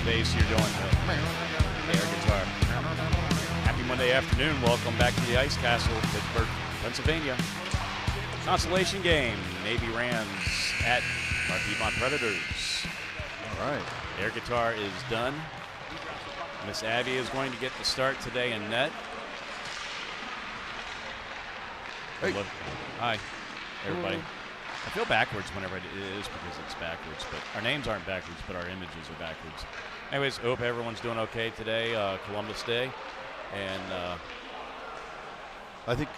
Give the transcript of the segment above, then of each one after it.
bass, you're doing the air guitar. Happy Monday afternoon. Welcome back to the Ice Castle, Pittsburgh, Pennsylvania. Consolation game. Navy Rams at our Piedmont Predators. All right. Air guitar is done. Miss Abby is going to get the start today in net. Hey. Look. Hi, everybody. I feel backwards whenever it is because it's backwards, but our names aren't backwards, but our images are backwards. Anyways, hope everyone's doing okay today, Columbus Day. And I think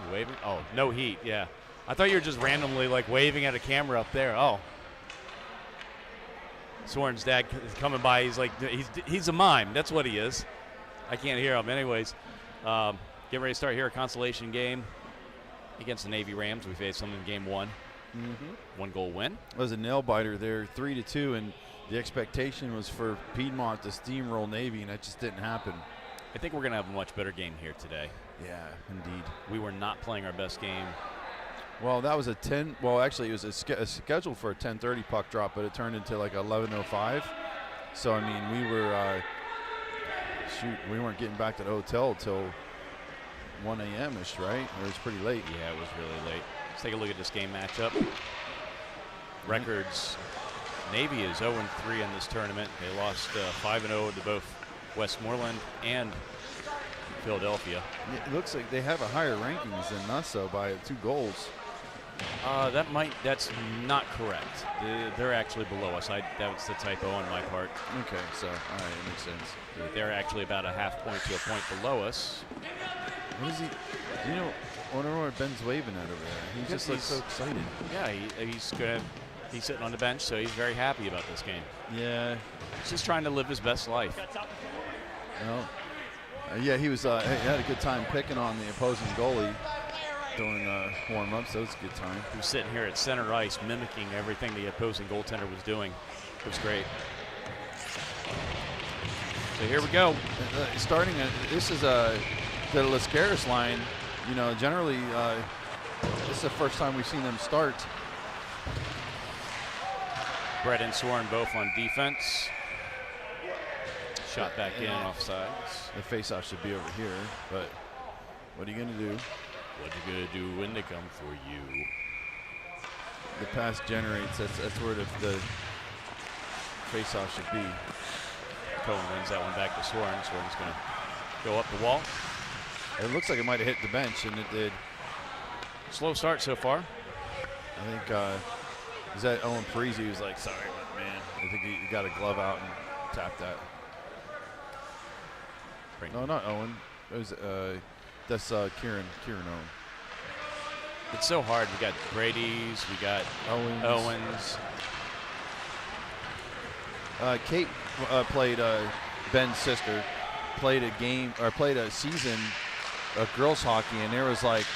you waving? Oh, no heat, yeah. I thought you were just randomly like waving at a camera up there. Oh. Soren's dad is coming by. He's like, he's a mime. That's what he is. I can't hear him. Anyways, getting ready to start here a consolation game against the Navy Rams. We faced them in game one. Mm-hmm. 1-goal win. It was a nail biter there, 3-2, and the expectation was for Piedmont to steamroll Navy, and that just didn't happen. I think we're going to have a much better game here today. Yeah, indeed. We were not playing our best game. Well, that was a 10. Well, actually, it was a scheduled for a 10:30 puck drop, but it turned into like 11:05. So I mean, we were we weren't getting back to the hotel till 1 a.m. ish, right? It was pretty late. Yeah, it was really late. Let's take a look at this game matchup. Records: Navy is 0-3 in this tournament. They lost 5-0 to both Westmoreland and Philadelphia. It looks like they have a higher rankings than us, though, by 2 goals. That's not correct. They're actually below us. That was the typo on my part. Okay, so all right, it makes sense. They're actually about a half point to a point below us. What is he? Do you know? I wonder what Ben's waving at over there. He just looks so excited. Yeah, he's sitting on the bench, so he's very happy about this game. Yeah. He's just trying to live his best life. Well, yeah, he had a good time picking on the opposing goalie during warm-ups. That was a good time. He was sitting here at center ice mimicking everything the opposing goaltender was doing. It was great. So here we go. This is the Lascaris line. You know, generally, this is the first time we've seen them start. Brett and Soren both on defense. Shot back in offsides. The faceoff should be over here, but what are you going to do? What are you going to do when they come for you? The pass generates. That's where the faceoff should be. Cohen wins that one back to Soren. Soren's going to go up the wall. It looks like it might have hit the bench, and it did. Slow start so far. I think, is that Owen Parisi? He was like, sorry, man. I think he got a glove out and tapped that. No, not Owen. It was, that's Kieran Owen. It's so hard. We got Brady's, we got Owens. Kate played Ben's sister. Played a season of girls hockey, and there was like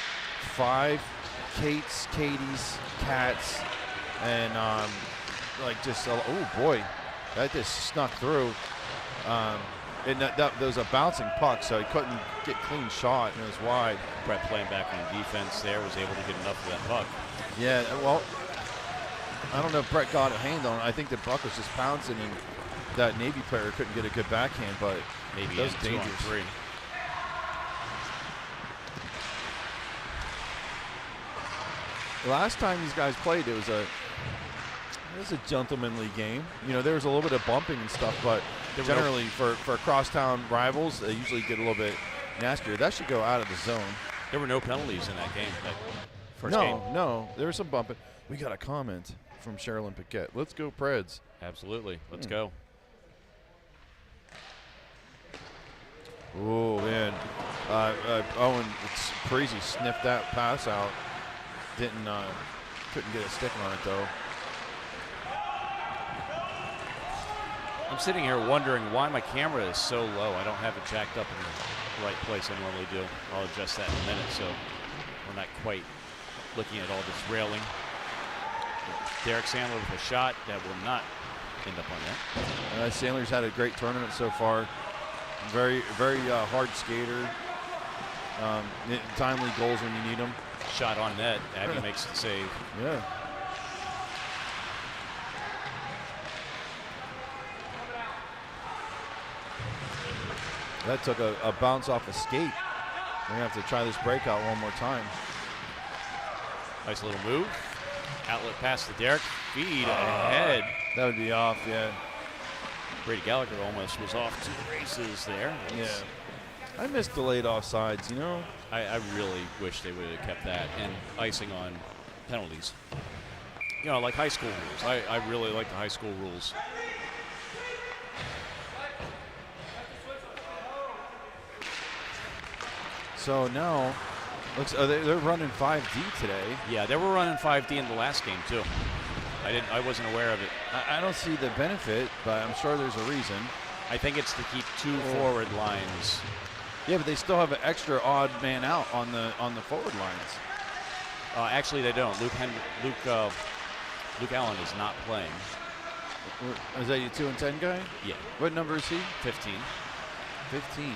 5 Kates, Katies, Cats, and like just oh boy, that just snuck through. And that was a bouncing puck, so he couldn't get clean shot, and it was wide. Brett playing back on defense there was able to get enough of that puck. Yeah, well, I don't know if Brett got a hand on it. I think the puck was just pouncing, and that Navy player couldn't get a good backhand, but maybe that was dangerous. 2-on-3. Last time these guys played, it was a gentlemanly game. You know, there was a little bit of bumping and stuff, but generally for crosstown rivals, they usually get a little bit nastier. That should go out of the zone. There were no penalties in that game. That first game. No, there was some bumping. We got a comment from Sherilyn Paquette. Let's go Preds. Absolutely. Let's go. Oh, man. Owen Parisi sniffed that pass out. Couldn't get a stick on it, though. I'm sitting here wondering why my camera is so low. I don't have it jacked up in the right place I normally do. I'll adjust that in a minute so we're not quite looking at all this railing. Derek Sandler with a shot that will not end up on that. Sandler's had a great tournament so far. Very, very hard skater. Timely goals when you need them. Shot on net. Abby makes the save. Yeah. That took a bounce off a skate. We're going to have to try this breakout one more time. Nice little move. Outlet pass to Derek. Feed ahead. That would be off, yeah. Brady Gallagher almost was off to the races there. Yeah. I miss delayed offsides, you know? I really wish they would have kept that and icing on penalties. You know, like high school rules. I really like the high school rules. So now, they're running 5D today. Yeah, they were running 5D in the last game too. I wasn't aware of it. I don't see the benefit, but I'm sure there's a reason. I think it's to keep 2 forward lines. Yeah, but they still have an extra odd man out on the forward lines. Actually, they don't. Luke Allen is not playing. Is that your 2 and 10 guy? Yeah. What number is he? 15. 15. Yeah.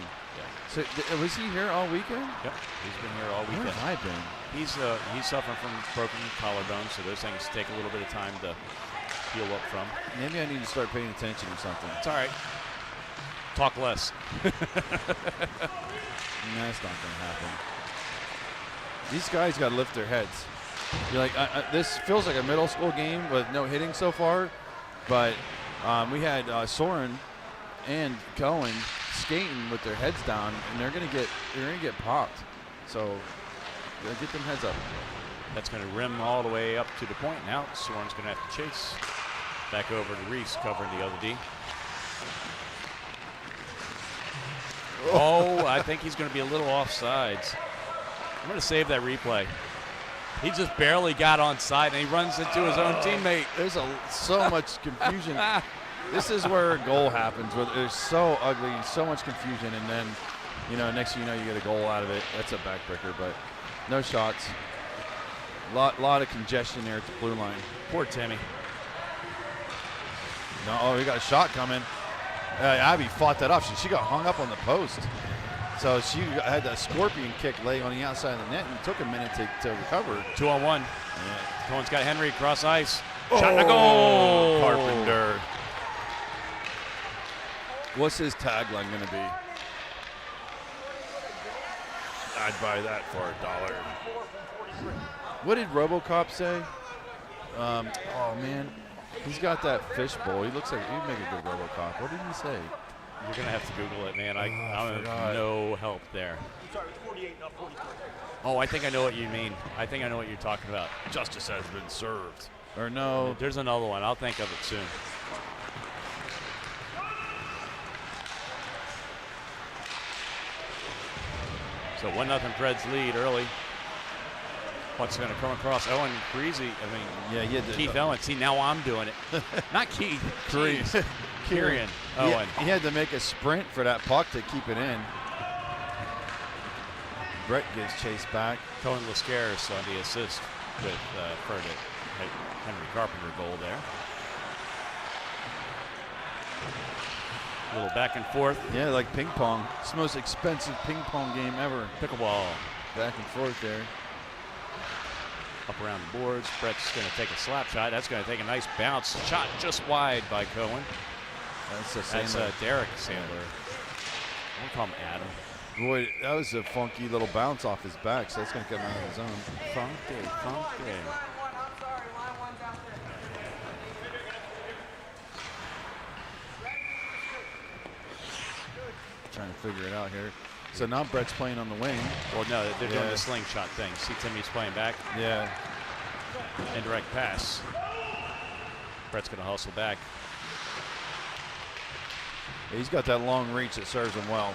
So was he here all weekend? Yep. He's been here all weekend. Where have I been? He's suffering from broken collarbone, so those things take a little bit of time to heal up from. Maybe I need to start paying attention or something. It's all right. Talk less. That's not going to happen. These guys got to lift their heads. You're like, this feels like a middle school game with no hitting so far, but we had Soren and Cohen skating with their heads down, and they're gonna get popped. So get them heads up. That's going to rim all the way up to the point now. Soren's going to have to chase. Back over to Reese covering the other D. Oh, I think he's going to be a little offsides. I'm going to save that replay. He just barely got on side, and he runs into his own teammate. There's so much confusion. This is where a goal happens, where it's so ugly, so much confusion, and then, next thing you know, you get a goal out of it. That's a backbreaker, but no shots. Lot of congestion there at the blue line. Poor Timmy. No, we got a shot coming. Abby fought that off. She got hung up on the post. So she had that scorpion kick laying on the outside of the net, and it took a minute to recover. 2-on-1. Yeah. Cohen's got Henry cross ice. Shot to goal. Carpenter. What's his tagline going to be? I'd buy that for $1. What did RoboCop say? Oh man, he's got that fishbowl. He looks like he'd make a good RoboCop. What did he say? You're going to have to Google it, man. I have no help there. Sorry, it's 48, not 43. Oh, I think I know what you mean. I think I know what you're talking about. Justice has been served. Or no. There's another one. I'll think of it soon. So 1-0 Preds lead early. Puck's going to come across Owen Creasy. Keith Owen. See, now I'm doing it. Not Keith. Kieran Owen. He had to make a sprint for that puck to keep it in. Brett gets chased back. Cohen Lascaris on the assist with for the Henry Carpenter goal there. A little back and forth. Yeah, like ping pong. It's the most expensive ping pong game ever. Pickleball. Back and forth there. Up around the boards. Brett's going to take a slap shot. That's going to take a nice bounce. Shot just wide by Cohen. That's Derek Sandler. We'll call him Adam. Boy, that was a funky little bounce off his back, so that's going to come out of his own. Funky. Trying to figure it out here. So now Brett's playing on the wing. Well, no, they're doing the slingshot thing. See Timmy's playing back? Yeah. Indirect pass. Brett's going to hustle back. He's got that long reach that serves him well.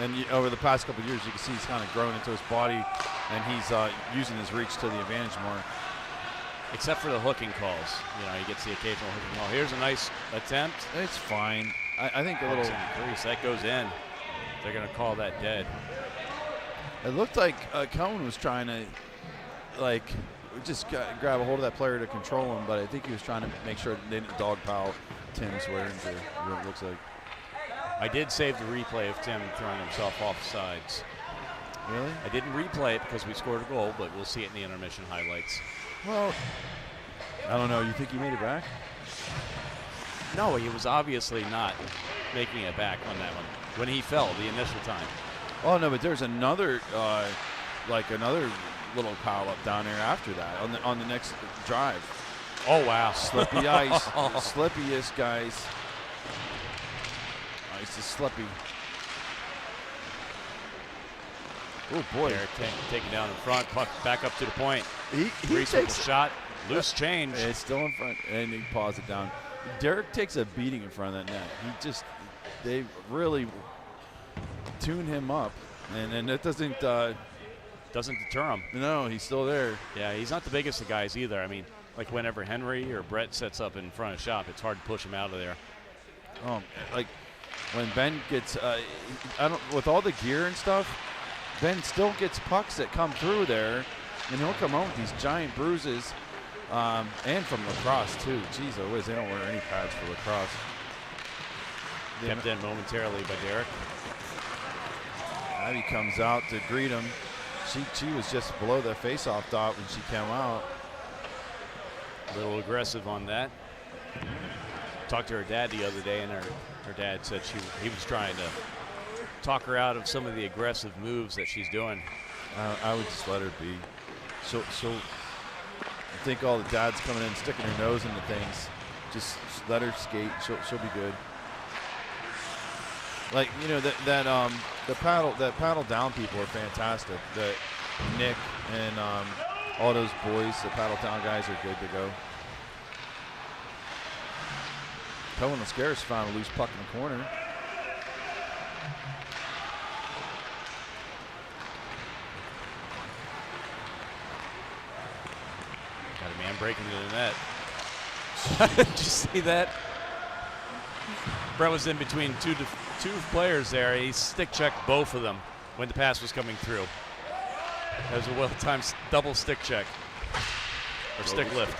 And over the past couple of years, you can see he's kind of grown into his body, and he's using his reach to the advantage more. Except for the hooking calls. He gets the occasional hooking call. Here's a nice attempt. It's fine. I think a little. That goes in. They're going to call that dead. It looked like Cohen was trying to, just grab a hold of that player to control him, but I think he was trying to make sure they didn't dogpile Tim Swear into what it looks like. I did save the replay of Tim throwing himself off sides. Really? I didn't replay it because we scored a goal, but we'll see it in the intermission highlights. Well, I don't know. You think he made it back? No, he was obviously not making it back on that one when he fell the initial time. Oh no, but there's another another little pile up down there after that on the next drive. Oh wow, Slippy ice, slippiest guys. Ice is slippy. Oh boy, Derek taking down in front, puck back up to the point. he Takes a shot, loose change. It's still in front, and he paws it down. Derek takes a beating in front of that net. They really tune him up, and it doesn't deter him. No, he's still there. Yeah, he's not the biggest of guys either. I mean, like whenever Henry or Brett sets up in front of shop, it's hard to push him out of there. Like when Ben gets, with all the gear and stuff, Ben still gets pucks that come through there, and he'll come home with these giant bruises, and from lacrosse too. Jeez, oh whiz, they don't wear any pads for lacrosse. Kept in momentarily by Derek. Abby comes out to greet him. She was just below the face-off dot when she came out. A little aggressive on that. Talked to her dad the other day, and her dad said he was trying to talk her out of some of the aggressive moves that she's doing. I would just let her be. She'll I think all the dads coming in sticking her nose into things. Just let her skate. She'll be good. Like, you know, the paddle down people are fantastic. That Nick and all those boys, the paddle down guys are good to go. Cohen Lascaris found a loose puck in the corner. Got a man breaking into the net. Did you see that? Brett was in between two players there. He stick checked both of them when the pass was coming through. That was a well-timed double stick check. Or stick lift.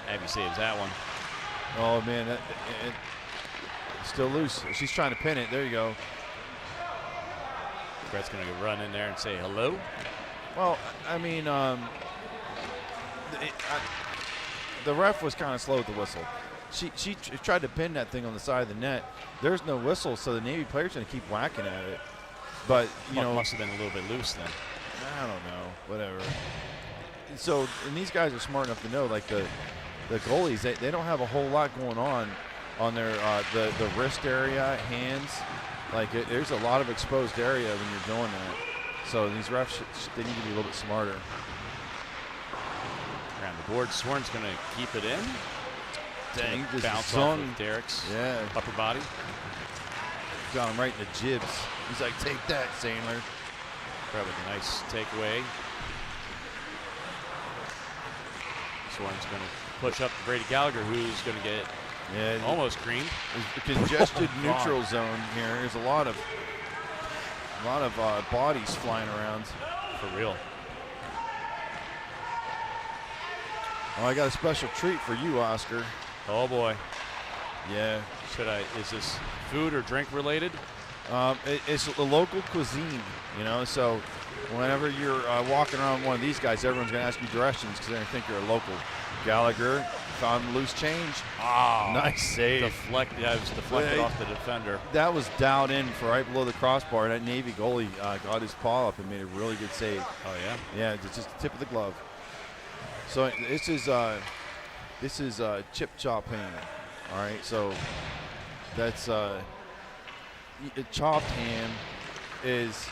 Abby saves that one. Oh, man. It still loose. She's trying to pin it. There you go. Brett's going to run in there and say hello. Well, I mean, the ref was kind of slow with the whistle. She tried to pin that thing on the side of the net. There's no whistle, so the Navy player's going to keep whacking at it. But, you know. Must have been a little bit loose then. I don't know. Whatever. So, and these guys are smart enough to know, like the goalies, they don't have a whole lot going on their the wrist area, hands. Like there's a lot of exposed area when you're doing that. So these refs, they need to be a little bit smarter. Around the board, Sworn's going to keep it in. Dang, just bounce off of Derek's upper body. Got him right in the jibs. He's like, take that, Sandler. Probably a nice takeaway. Sworn's going to push up to Brady Gallagher, who's going to get almost creamed. The congested neutral zone here. There's a lot of bodies flying around. For real. Oh, I got a special treat for you, Oscar. Oh boy. Yeah. Is this food or drink related? It's a local cuisine, you know, so whenever you're walking around one of these guys, everyone's going to ask you directions because they're going to think you're a local. Gallagher found loose change. Oh, nice save. It was deflected off the defender. That was dialed in for right below the crossbar. That Navy goalie got his paw up and made a really good save. Oh, yeah? Yeah, it's just the tip of the glove. So this is chip chop ham. All right, so that's chopped ham is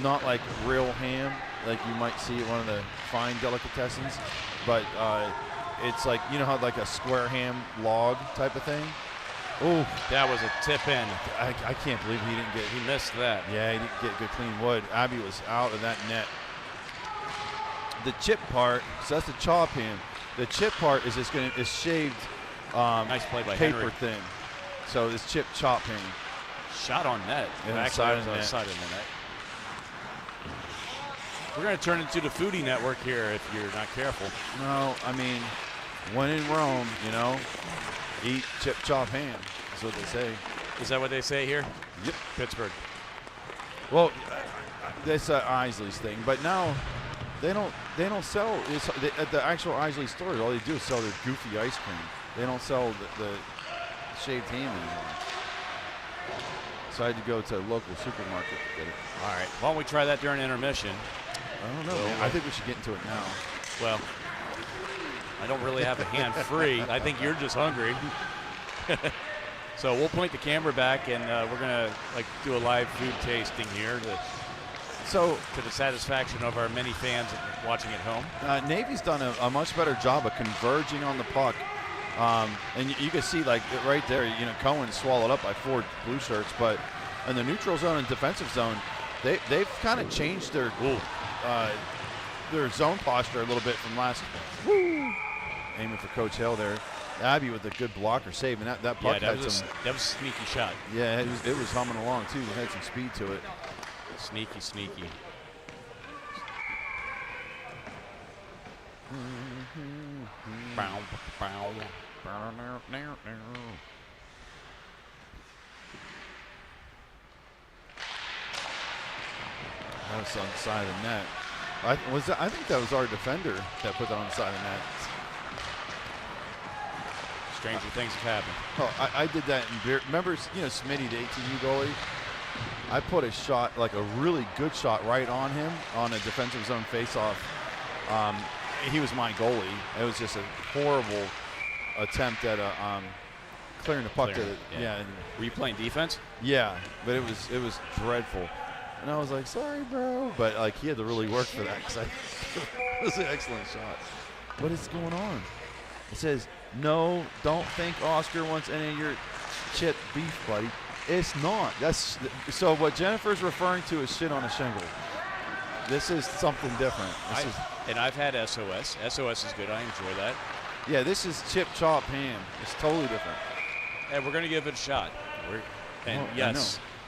not like real ham like you might see at one of the fine delicatessens, but it's like, you know how like a square ham log type of thing. Oh, that was a tip in. I can't believe he didn't get. He missed that. Yeah, he didn't get good clean wood. Abby was out of that net. The chip part, so that's the chop ham. The chip part is just is shaved. Nice play by paper Henry. thin. So this chip chop ham. Shot on net. Side of the side of the net. We're going to turn into the foodie network here if you're not careful. No, I mean, when in Rome, you know, eat chip chop ham. That's what they say. Is that what they say here? Yep. Pittsburgh. Well, that's Isley's thing, but now they don't sell at the actual Isley store. All they do is sell their goofy ice cream. They don't sell the shaved ham anymore. So I had to go to a local supermarket to get it. All right. Why don't we try that during intermission? I don't know, man. I think we should get into it now. Well, I don't really have a hand free. I think you're just hungry. So we'll point the camera back, and we're gonna do a live food tasting here to the satisfaction of our many fans watching at home. Navy's done a much better job of converging on the puck. And you can see, right there, Cohen swallowed up by 4 blue shirts, but in the neutral zone and defensive zone, they've kind of changed their zone posture a little bit from last. Aiming for Coach Hill there. Abby with a good blocker save, and that puck that was a sneaky shot. Yeah, it was humming along too. It had some speed to it. Sneaky. That was on the side of the net. I think that was our defender that put that on the side of the net. Stranger things have happened. Oh, I did that in beer. Remember, Smitty, the ATU goalie? I put a shot, a really good shot, right on him on a defensive zone faceoff. He was my goalie. It was just a horrible attempt at clearing the puck. Yeah. Were you playing defense? Yeah, but it was dreadful. And I was like, sorry, bro. But he had to really work for that because it was an excellent shot. What is going on? It says, no, don't think Oscar wants any of your chipped beef, buddy. It's not. So what Jennifer's referring to is shit on a shingle. This is something different. And I've had SOS. SOS is good. I enjoy that. Yeah, this is chip chop ham. It's totally different. And we're going to give it a shot.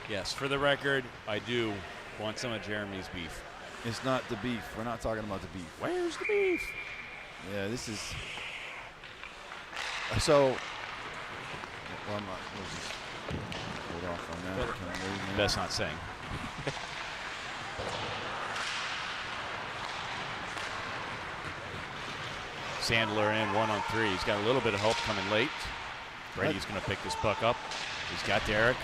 Yes, for the record, I do want some of Jeremy's beef. It's not the beef. We're not talking about the beef. Where's the beef? Yeah, this is. So. Well, I'm not. We'll just hold off on that. Well, best not saying. Sandler in 1-on-3. He's got a little bit of help coming late. Brady's going to pick this puck up. He's got Derek.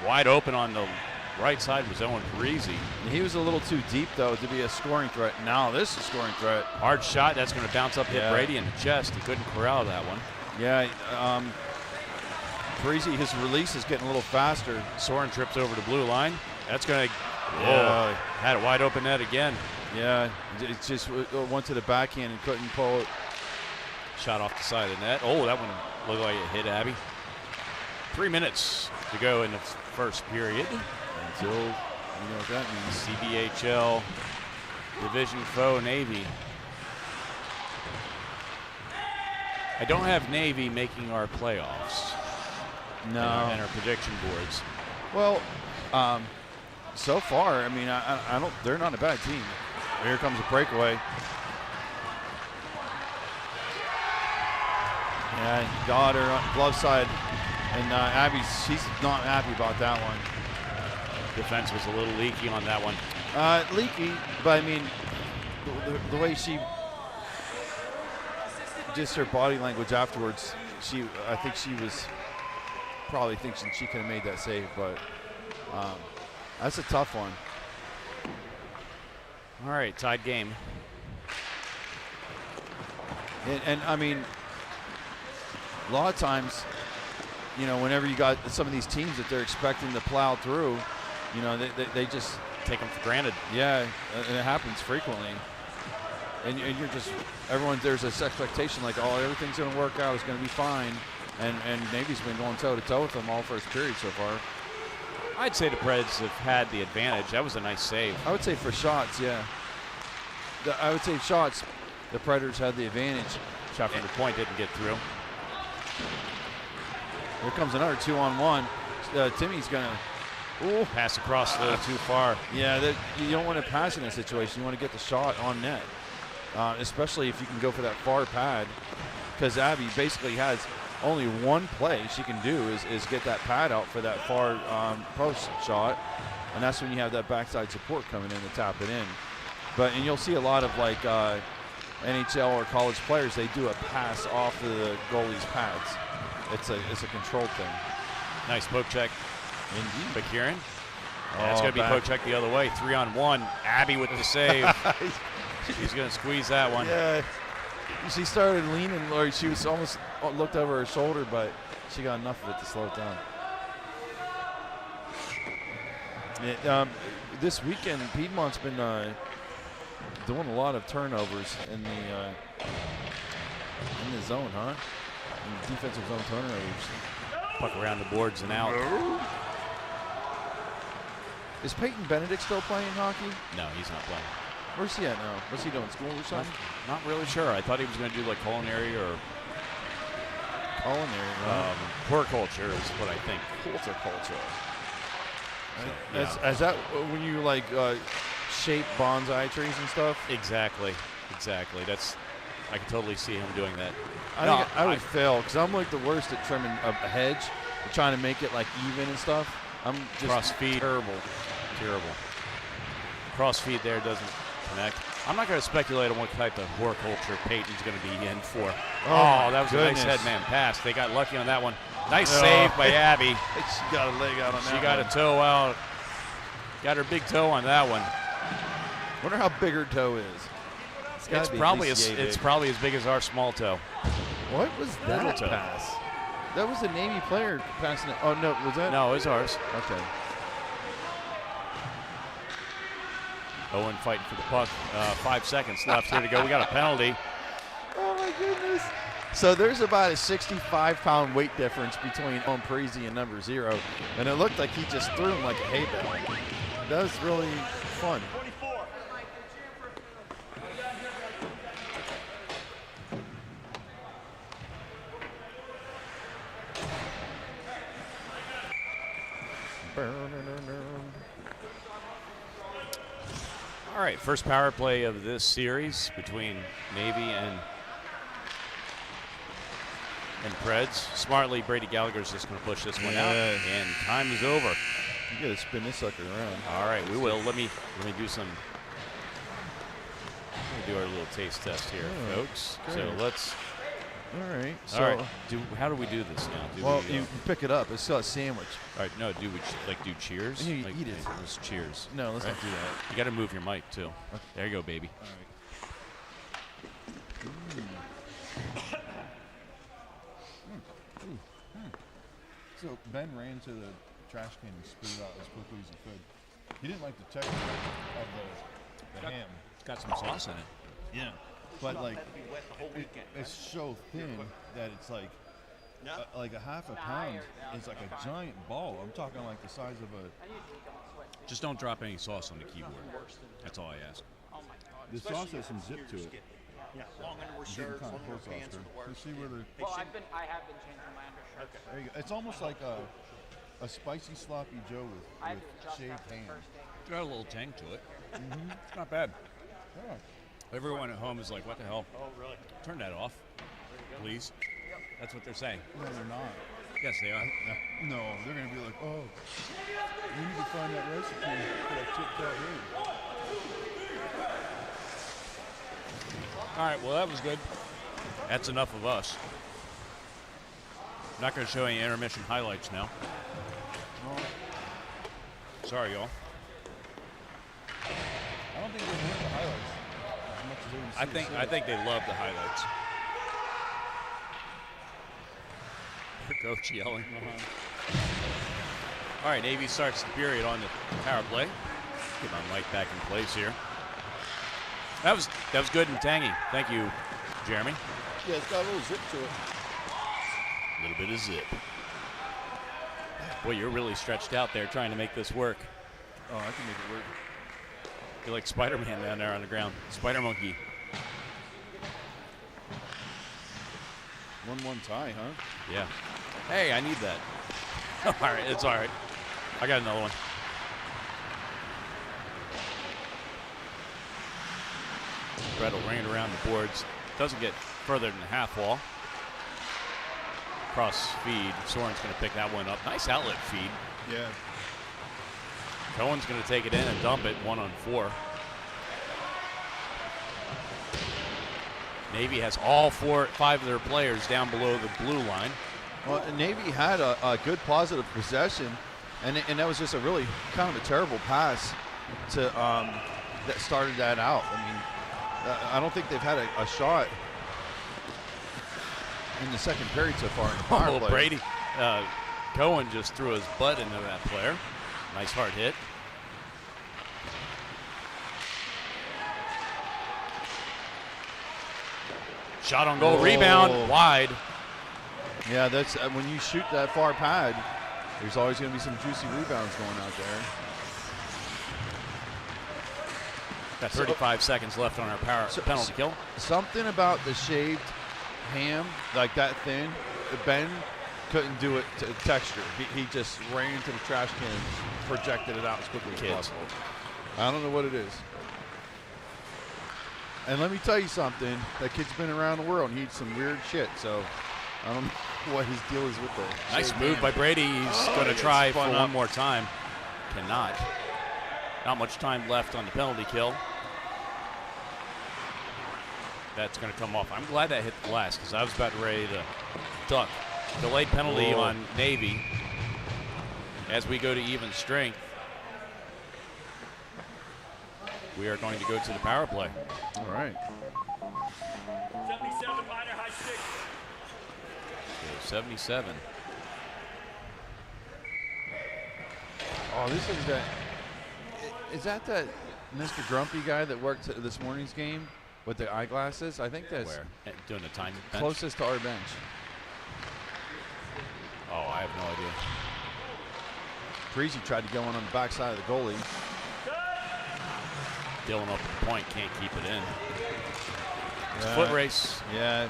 Wide open on the right side was Owen Parisi. He was a little too deep, though, to be a scoring threat. Now this is a scoring threat. Hard shot. That's going to bounce up, hit Brady in the chest. He couldn't corral that one. Yeah. Parisi, his release is getting a little faster. Soren trips over the blue line. That's going to. Yeah. Had a wide open net again. Yeah. It just went to the backhand and couldn't pull it. Shot off the side of the net. Oh, that one looked like it hit Abby. 3 minutes to go in the first period. Until, you know what that means. CBHL division foe Navy. I don't have Navy making our playoffs. No. And our prediction boards. Well, so far, I mean, I don't. They're not a bad team. Here comes a breakaway. Yeah, got her on glove side, and she's not happy about that one. Defense was a little leaky on that one. Leaky, but I mean, the way she, just her body language afterwards, I think she was probably thinking she could have made that save, but that's a tough one. All right, tied game. And I mean, a lot of times, you know, whenever you got some of these teams that they're expecting to plow through, you know, they just take them for granted. Yeah, and it happens frequently. And you're just, there's this expectation like, oh, everything's going to work out, it's going to be fine. And Navy's been going toe-to-toe with them all first period so far. I'd say the Preds have had the advantage. That was a nice save. I would say for shots, yeah. I would say shots, the Predators had the advantage. Shot from the point didn't get through. Here comes another 2-on-1. Timmy's going to pass across a little too far. Yeah, you don't want to pass in that situation. You want to get the shot on net, especially if you can go for that far pad, because Abby basically has only one play she can do is get that pad out for that far post shot, and that's when you have that backside support coming in to tap it in. And you'll see a lot of like NHL or college players, they do a pass off the goalie's pads. It's a controlled thing. Nice poke check. Indeed. But Kieran, that's going to be poke check the other way. 3-on-1. Abby with the save. She's going to squeeze that one. Yeah. She started leaning, or she was almost looked over her shoulder, but she got enough of it to slow it down. This weekend, Piedmont's been doing a lot of turnovers in the zone, huh? In the defensive zone turnovers. Puck around the boards and out. Is Peyton Benedict still playing hockey? No, he's not playing. Where's he at now? What's he doing, school or something? Not really sure. I thought he was going to do like culinary or horticulture is what I think. Horticulture. So, Is that when you like shape bonsai trees and stuff? Exactly. That's. I can totally see him doing that. I would fail because I'm like the worst at trimming a hedge, trying to make it like even and stuff. I'm just cross feed. Terrible. Cross feed there doesn't connect. I'm not going to speculate on what type of horticulture Peyton's going to be in for. Oh, that was goodness. a nice headman pass. They got lucky on that one. Nice save by Abby. She got a leg out on that. She got a toe out. Got her big toe on that one. Wonder how big her toe is. It's probably as big as our small toe. What was that pass? That was a Navy player passing it. Oh no, was that? No, it was ours. Okay. Owen fighting for the puck. 5 seconds left here to go. We got a penalty. Oh my goodness. So there's about a 65-pound weight difference between Owen Parisi and number 0, and it looked like he just threw him like a hay bale. That was really fun. All right, first power play of this series between Navy and Preds. Smartly, Brady Gallagher's just going to push this one out, and time is over. You got to spin this sucker around. All right, we will. Let me do some. We'll do our little taste test here, folks. Great. So let's. All right. So All right. How do we do this now? You pick it up. It's still a sandwich. All right. No. Do we do cheers? You like, eat it. Let's cheers. No, let's not do that. You got to move your mic too. Okay. There you go, baby. All right. So Ben ran to the trash can and spit it out as quickly as he could. He didn't like the texture of the ham. It's got some sauce in it. Yeah. But like, it's so thin that it's like a half a pound is like a giant ball. I'm talking like the size of a. Just don't drop any sauce on the keyboard. That's all I ask. The sauce has some zip to it. Yeah, long undershirts, one more pants for the work. See where the. Well, I have been changing my undershirts. There you go. It's almost like a spicy sloppy Joe with shaved ham. It's got a little tang to it. It's not bad. Yeah. Everyone at home is like, what the hell? Oh, really? Turn that off, please. That's what they're saying. No, they're not. Yes, they are. No, they're going to be like, oh, we need to find that recipe for that Tic Tac food. All right, well, that was good. That's enough of us. I'm not going to show any intermission highlights now. Sorry, y'all. I don't think they hit the highlights as much as they would see I think they love the highlights. Coach yelling. All right, Navy starts the period on the power play. Get my mic back in place here. That was good and tangy. Thank you, Jeremy. Yeah, it's got a little zip to it. A little bit of zip. Boy, you're really stretched out there trying to make this work. Oh, I can make it work. You're like Spider-Man down there on the ground. Spider Monkey. 1-1 tie, huh? Yeah. Hey, I need that. All right, it's all right. I got another one. Brett will ring it around the boards. Doesn't get further than the half wall. Cross feed. Soren's going to pick that one up. Nice outlet feed. Yeah. Cohen's going to take it in and dump it 1-on-4. Navy has all 5 of their players down below the blue line. Well, Navy had a good positive possession, and that was just a really kind of a terrible pass to that started that out. I mean, I don't think they've had a shot in the second period so far in the power play. Brady Cohen just threw his butt into that player. Nice hard hit. Shot on goal, rebound, wide. Yeah, that's when you shoot that far pad, there's always going to be some juicy rebounds going out there. Got 35 seconds left on our penalty kill. Something about the shaved ham, like that thin, Ben couldn't do it to texture. He just ran into the trash can and projected it out as quickly as possible. I don't know what it is. And let me tell you something, that kid's been around the world and he eats some weird shit, so I don't know what his deal is with the nice move ham. by Brady. He's going to try for one more time. Cannot. Not much time left on the penalty kill. That's going to come off. I'm glad that hit the glass because I was about ready to duck. Delayed penalty on Navy as we go to even strength. We are going to go to the power play. All right. 77 minor high 6. So 77. Oh, this is that Mr. Grumpy guy that worked at this morning's game with the eyeglasses? I think that's Where? Doing the time bench? closest to our bench. Oh, I have no idea. Parisi tried to go in on the backside of the goalie. Dylan up at the point, can't keep it in. Yeah. Foot race. Yeah,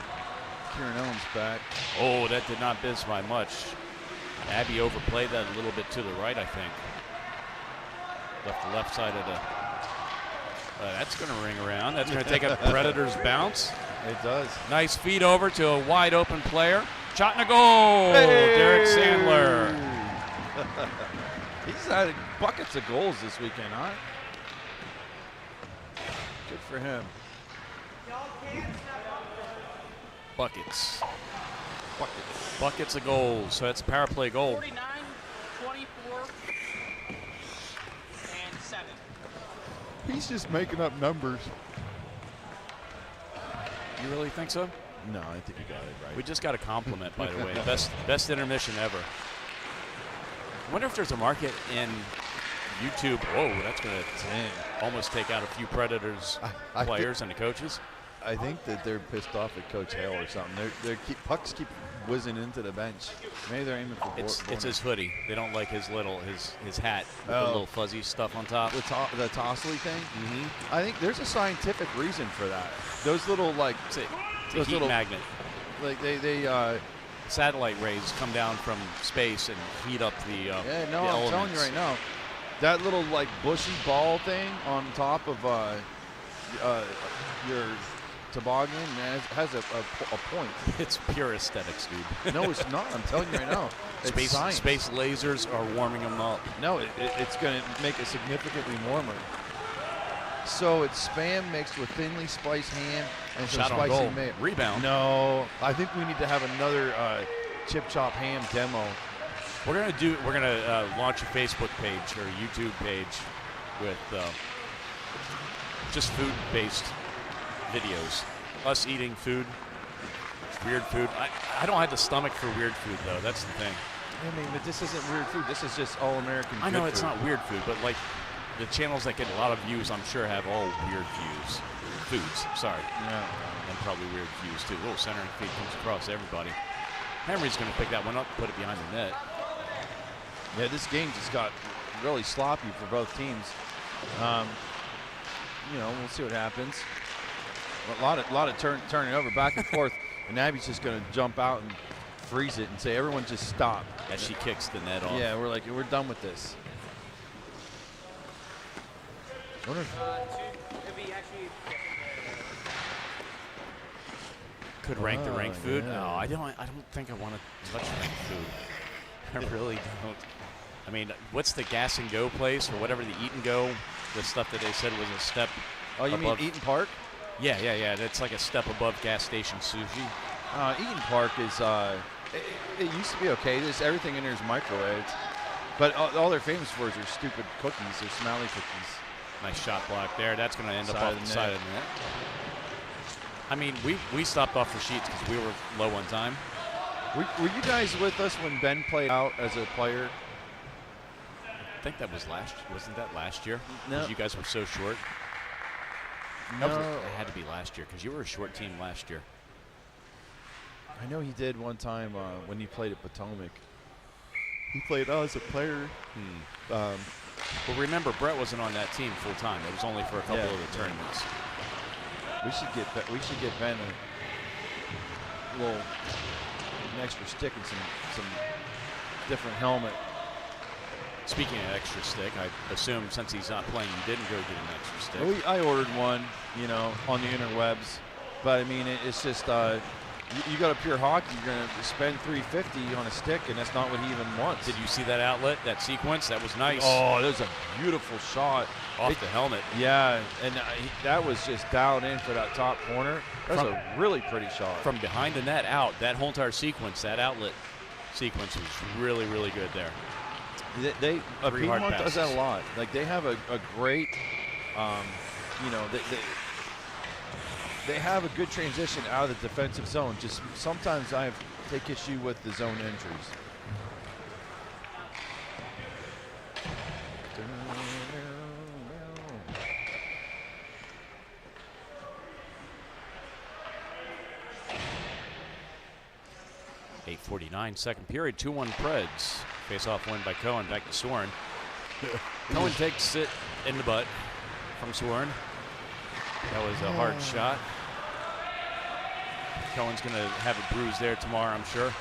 Kieran Ellen's back. Oh, that did not miss by much. Abby overplayed that a little bit to the right, I think. Left the left side of the... that's going to ring around. That's going to take a Predators bounce. It does. Nice feed over to a wide open player. Shot and a goal. Hey! Derek Sandler. He's had buckets of goals this weekend, huh? Good for him. Buckets. Buckets. Buckets of goals. So that's a power play goal. 49, 24, and 7. He's just making up numbers. You really think so? No, I think you got it right. We just got a compliment, by the way. Best intermission ever. I wonder if there's a market in YouTube. Whoa, that's going to almost take out a few Predators players and the coaches. I think that they're pissed off at Coach Hale or something. Pucks keep whizzing into the bench. Maybe they're aiming for It's his hoodie. They don't like his hat with the little fuzzy stuff on top. The Tossley thing. Mm-hmm. I think there's a scientific reason for that. Those little It's a those heat little magnet. like they Satellite rays come down from space and heat up the yeah, no, the I'm telling elements. you right now, that little like bushy ball thing on top of your toboggan has a point. It's pure aesthetics, dude. No, it's not. I'm telling you right now. It's science. Space lasers are warming them up. No, it's going to make it significantly warmer. So it's Spam mixed with thinly spiced ham and some Shot on spicy goal. mayo. Rebound. No, I think we need to have another chip chop ham demo. We're gonna launch a Facebook page or a YouTube page with just food-based videos. Us eating food, weird food. I don't have the stomach for weird food though. That's the thing. I mean, but this isn't weird food. This is just all American. I know good it's food. not weird food, but like the channels that get a lot of views, I'm sure have all weird foods. Sorry. Yeah. And probably weird views too. Little centering feed comes across everybody. Henry's going to pick that one up, put it behind the net. Yeah, this game just got really sloppy for both teams. We'll see what happens. A lot of turning over back and forth, and Abby's just going to jump out and freeze it and say, "Everyone, just stop." As she kicks the net off. Yeah, we're done with this. Wonder if could rank the ranked food. Yeah. No, I don't think I want to touch ranked food. I really don't. I mean, what's the gas and go place or whatever, the eat and go, the stuff that they said was a step Oh, you mean above. Eaton Park? Yeah. It's like a step above gas station sushi. Eaton Park is, it used to be okay. Everything in there is microwaved. But all they're famous for is their stupid cookies, their smelly cookies. Nice shot block there. That's going to end up Side off of the the side net. of the net. I mean, we stopped off the sheets because we were low on time. Were you guys with us when Ben played out as a player? I think that was wasn't that last year? No. Because you guys were so short. No. It had to be last year because you were a short team last year. I know he did one time when he played at Potomac. He played out as a player. Well, remember, Brett wasn't on that team full time. It was only for a couple of the tournaments. We should get Ben an extra stick and some different helmet. Speaking of extra stick, I assume since he's not playing, you didn't go get an extra stick. Well, I ordered one, on the interwebs, but I mean it's just you go to Pure Hockey, you're going to spend $350 on a stick, and that's not what he even wants. Did you see that outlet, that sequence? That was nice. Oh, that was a beautiful shot. Off the helmet. Yeah, and that was just dialed in for that top corner. That was a really pretty shot. From behind the net out, that whole entire sequence, that outlet sequence was really, really good there. Piedmont does that a lot. Like they have a great, they have a good transition out of the defensive zone. Just sometimes I take issue with the zone entries. .849, second period, 2-1 Preds. Face-off win by Cohen, back to Soren. Cohen takes it in the butt from Soren. That was a hard shot. Cohen's going to have a bruise there tomorrow, I'm sure.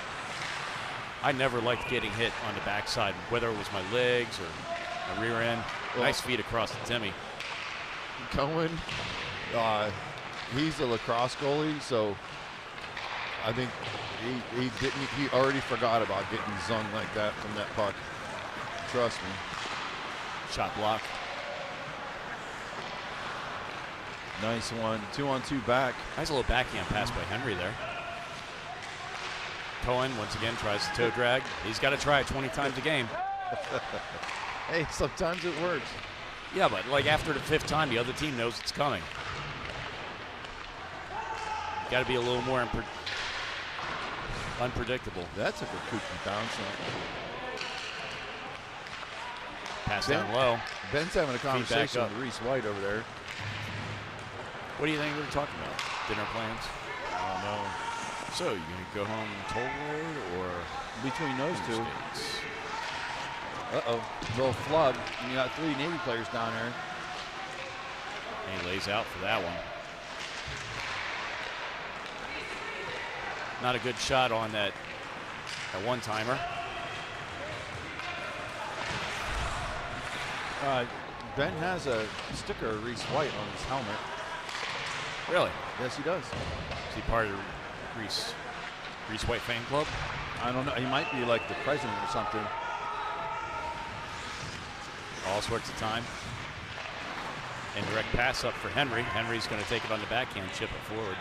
I never liked getting hit on the backside, whether it was my legs or my rear end. Nice feed across to Timmy. Cohen, he's a lacrosse goalie, so I think he already forgot about getting zung like that from that puck. Trust me. Shot block. Nice one. 2-on-2 back. Nice little backhand pass by Henry there. Cohen once again tries the toe drag. He's got to try it 20 times a game. Hey, sometimes it works. Yeah, but like after the 5th time, the other team knows it's coming. Got to be a little more unpredictable. That took a kooky bounce. Pass down low. Ben's having a conversation up. with Reese White over there. What do you think we're talking about? Dinner plans? I don't know. So, you going to go home toll road or Between those two. States? Uh-oh. Little flub. You got 3 Navy players down there. And he lays out for that one. Not a good shot on that one-timer. Ben has a sticker of Reese White on his helmet. Really? Yes, he does. Is he part of the Reese White fan club? I don't know. He might be like the president or something. All sorts of time. Indirect pass up for Henry. Henry's going to take it on the backhand, chip it forward.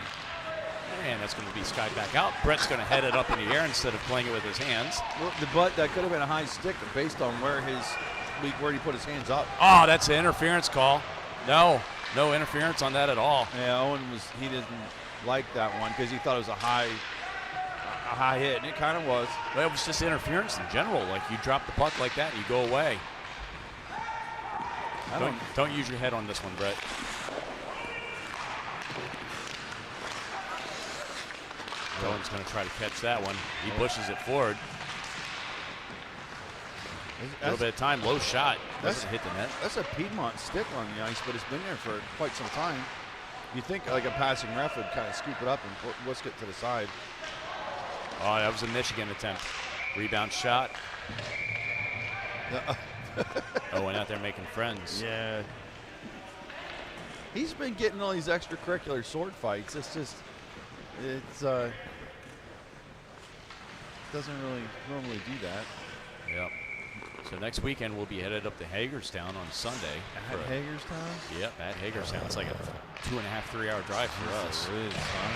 And that's going to be skied back out. Brett's going to head it up in the air instead of playing it with his hands. Well, that could have been a high stick based on where he put his hands up. Oh, that's an interference call. No interference on that at all. Yeah, he didn't like that one because he thought it was a high hit, and it kind of was. Well, it was just interference in general. Like you drop the puck like that and you go away. Don't use your head on this one, Brett. Cohen's going to try to catch that one. He pushes it forward. A little bit of time, low shot. Doesn't hit the net. That's a Piedmont stick on the ice, but it's been there for quite some time. You think like a passing ref would kind of scoop it up and whisk it to the side. Oh, that was a Michigan attempt. Rebound shot. Owen out there making friends. Yeah. He's been getting all these extracurricular sword fights. Doesn't really normally do that. Yep. So next weekend we'll be headed up to Hagerstown on Sunday. At Hagerstown? Yep, at Hagerstown. It's like a 2.5, 3 hour drive for us. It is, huh?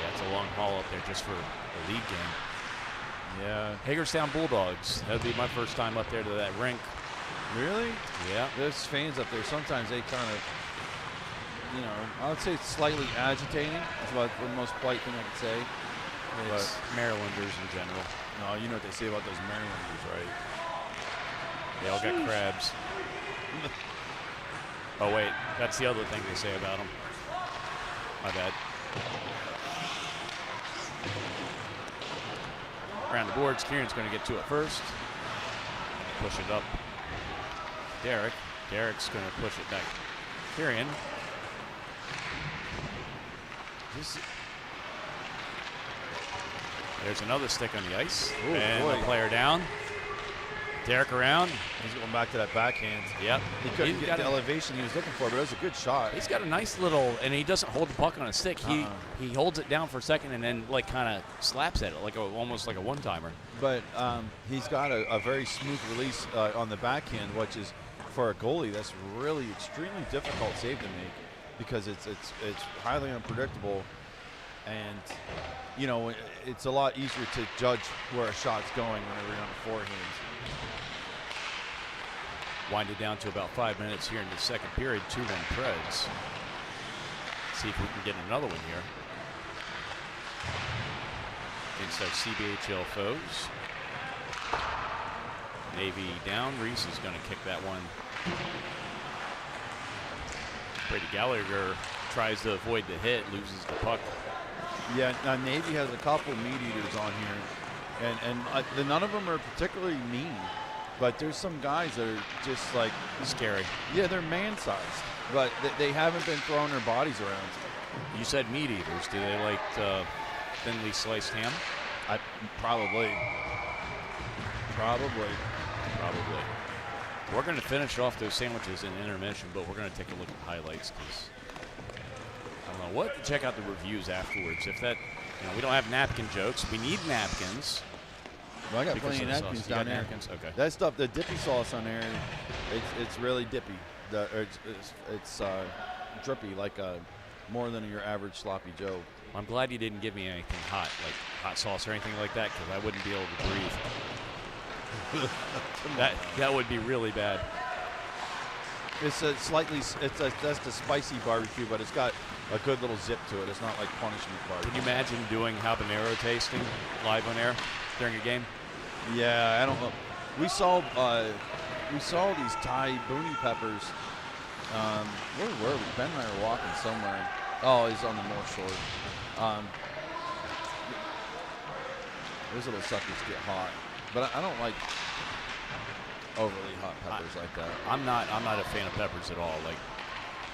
Yeah, it's a long haul up there just for a league game. Yeah. Hagerstown Bulldogs. That'd be my first time up there to that rink. Really? Yeah. There's fans up there. Sometimes they kind of, you know, I would say it's slightly agitating. That's about the most polite thing I could say. It's Marylanders in general. No, you know what they say about those Marylanders, right? They all got crabs. Oh, wait. That's the other thing they say about them. My bad. Around the boards, Kieran's going to get to it first. Push it up. Derek's going to push it back. Kieran. There's another stick on the ice. Ooh, and boy. the player down. Derek around. He's going back to that backhand. Yep. He couldn't get the elevation he was looking for, but it was a good shot. He's got a nice little, and he doesn't hold the puck on a stick. He holds it down for a second and then like kind of slaps at it, like almost like a one-timer. But he's got a very smooth release on the backhand, which is for a goalie that's really extremely difficult save to make because it's highly unpredictable, and you know it's a lot easier to judge where a shot's going whenever you're on the forehand. Wind it down to about 5 minutes here in the second period. 2-1 Preds. See if we can get another one here against our CBHL foes. Navy down. Reese is going to kick that one. Brady Gallagher tries to avoid the hit, loses the puck. Yeah, now Navy has a couple meat eaters on here, and none of them are particularly mean. But there's some guys that are just like scary. Yeah, they're man-sized, but they haven't been throwing their bodies around. You said meat eaters. Do they like thinly sliced ham? Probably. We're going to finish off those sandwiches in intermission, but we're going to take a look at highlights because I don't know. We'll have to check out the reviews afterwards. If that, you know, we don't have napkin jokes. We need napkins. Well, I got plenty of napkins down there. Okay. That stuff, the dippy sauce on there, it's really dippy. It's drippy, like more than your average sloppy Joe. I'm glad you didn't give me anything hot, like hot sauce or anything like that, because I wouldn't be able to breathe. that would be really bad. It's a that's the spicy barbecue, but it's got a good little zip to it. It's not like punishment barbecue. Can you imagine doing habanero tasting live on air during a game? Yeah, I don't know. We saw these Thai boonie peppers. Where were we? Ben and I were walking somewhere. Oh, he's on the North Shore. Those little suckers get hot, but I don't like overly hot peppers like that. I'm not a fan of peppers at all. Like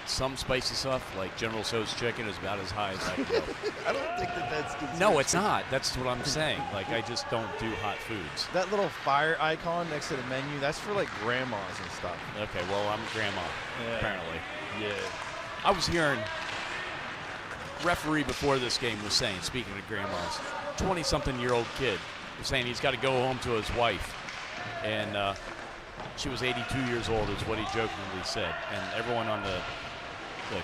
some spicy stuff, like General Tso's chicken, is about as high as I can go. I don't think that's considered. No, it's not. That's what I'm saying. Like I just don't do hot foods. That little fire icon next to the menu, that's for like grandmas and stuff. Okay, well I'm a grandma, apparently. Yeah. I was hearing referee before this game was saying, speaking of grandmas, 20-something-year-old kid was saying he's got to go home to his wife, and she was 82 years old is what he jokingly said, and everyone on the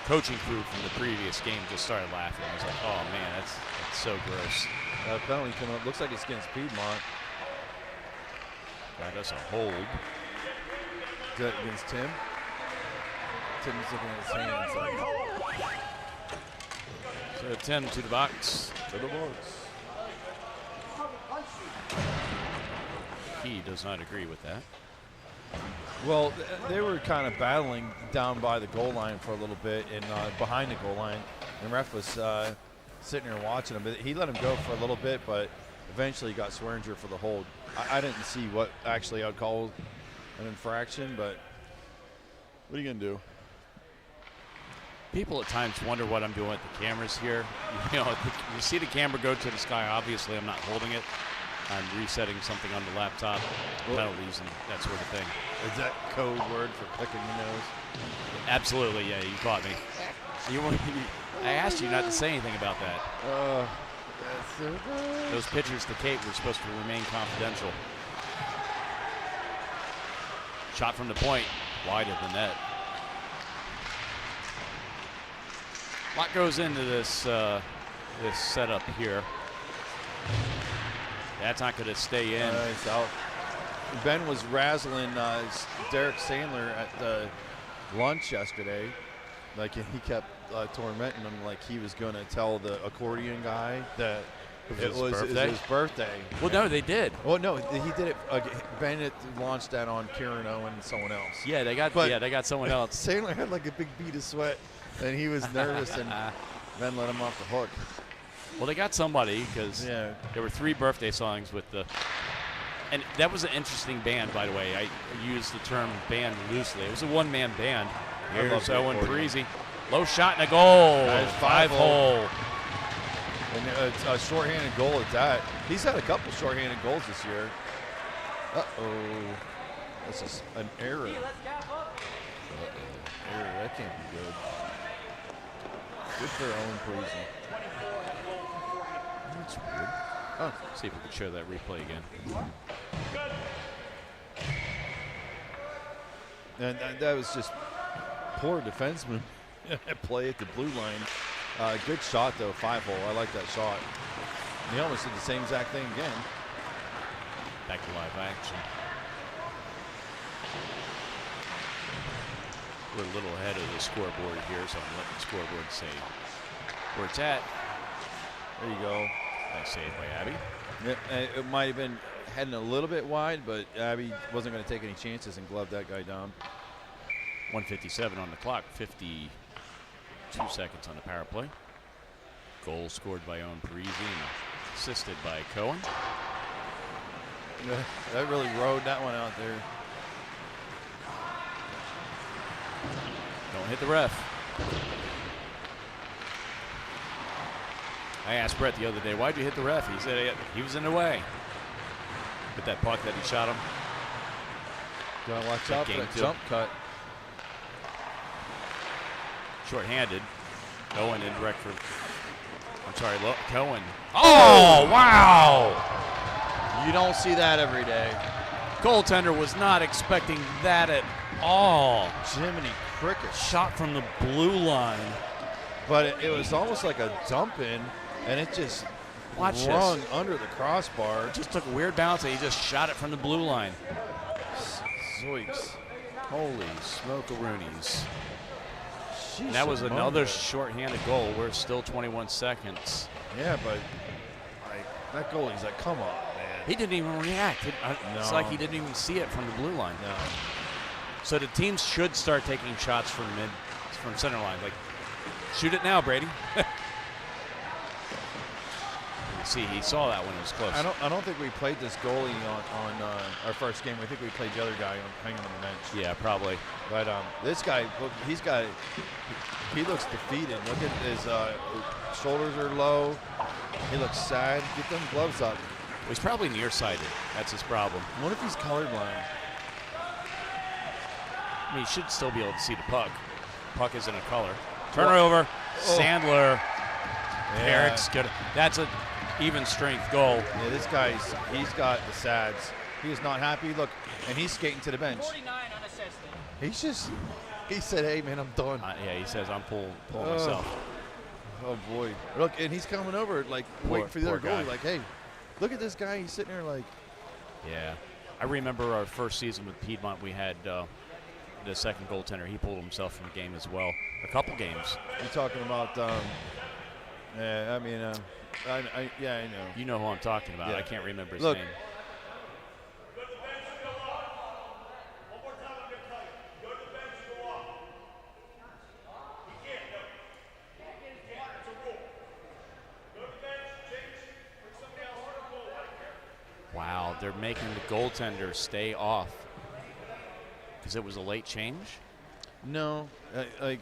coaching crew from the previous game just started laughing. I was like, oh man, that's so gross. Penalty coming up. Looks like it's against Piedmont. Got us a hold. Is that against Tim? Tim's looking at his hands like. So Tim to the box. To the box. He does not agree with that. Well, they were kind of battling down by the goal line for a little bit and behind the goal line. And ref was sitting there watching him. But he let him go for a little bit, but eventually got Swearinger for the hold. I didn't see what actually I'd call an infraction, but what are you going to do? People at times wonder what I'm doing with the cameras here. You know, you see the camera go to the sky. Obviously, I'm not holding it. I'm resetting something on the laptop, penalties and that sort of thing. Is that code word for clicking your nose? Absolutely, yeah, you caught me. I asked you not to say anything about that. That's so good. Those pictures to Kate were supposed to remain confidential. Shot from the point, wide of the net. A lot goes into this this setup here. That's not going to stay in. It's out. Ben was razzling Derek Sandler at the lunch yesterday. Like he kept tormenting him like he was going to tell the accordion guy that it was his birthday. Well, no, they did. Well, no, he did it. Bennett launched that on Kieran Owen and someone else. Yeah, they got someone else. Sandler had like a big bead of sweat, and he was nervous, and Ben let him off the hook. Well, they got somebody because there were 3 birthday songs with the. And that was an interesting band, by the way. I use the term band loosely. It was a one-man band. Here's Owen Parisi. Low shot and a goal. Nice 5-hole. And a shorthanded goal at that. He's had a couple shorthanded goals this year. Uh-oh. This is an error. Error. That can't be good. Good for Owen Parisi. That's weird. Oh, see if we can show that replay again. And that was just poor defenseman play at the blue line. Good shot, though, 5-hole. I like that shot. And he almost did the same exact thing again. Back to live action. We're a little ahead of the scoreboard here, so I'm letting the scoreboard say where it's at. There you go. Nice save by Abby. It might have been heading a little bit wide, but Abby wasn't going to take any chances and gloved that guy down. 1:57 on the clock, 52 seconds on the power play. Goal scored by Owen Parisi and assisted by Cohen. That really rode that one out there. Don't hit the ref. I asked Brett the other day, why'd you hit the ref? He said he was in the way. With that puck that he shot him. Gotta watch out for that jump cut. Short-handed. Cohen indirect for. I'm sorry, Cohen. Oh, wow! You don't see that every day. Goaltender was not expecting that at all. Jiminy Cricket. Shot from the blue line. But it was almost like a dump in, and it just rung under the crossbar. It just took a weird bounce, and he just shot it from the blue line. Zoinks. Holy smoke-a-roonies. And Jeez, that was another short-handed goal. We're still 21 seconds. Yeah, but that goalie's like, come on, man. He didn't even react. It's No. like he didn't even see it from the blue line. No. So the teams should start taking shots from center line. Like, shoot it now, Brady. See, he saw that when it was close. I don't think we played this goalie on our first game. I think we played the other guy hanging on the bench. Yeah, probably. But this guy, look, he looks defeated. Look at his shoulders are low. He looks sad. Get them gloves up. Well, he's probably nearsighted. That's his problem. What if he's colorblind? I mean, he should still be able to see the puck. Puck is in a color. Turnover. Sandler. Eric's good. That's a even strength goal. Yeah, this guy's, he's got the sads. He is not happy. Look, and he's skating to the bench. 49 unassisted. He's just, he said, hey, man, I'm done. Yeah, he says, I'm pulling myself. Oh, boy. Look, and he's coming over, like, waiting for the other poor guy. goalie. Like, hey, look at this guy. He's sitting there like. Yeah. I remember our first season with Piedmont, we had the second goaltender. He pulled himself from the game as well. A couple games. You're talking about, yeah, I mean, yeah, I know. You know who I'm talking about. Yeah. I can't remember his Look, name. Wow, they're making the goaltender stay off because it was a late change. No, like.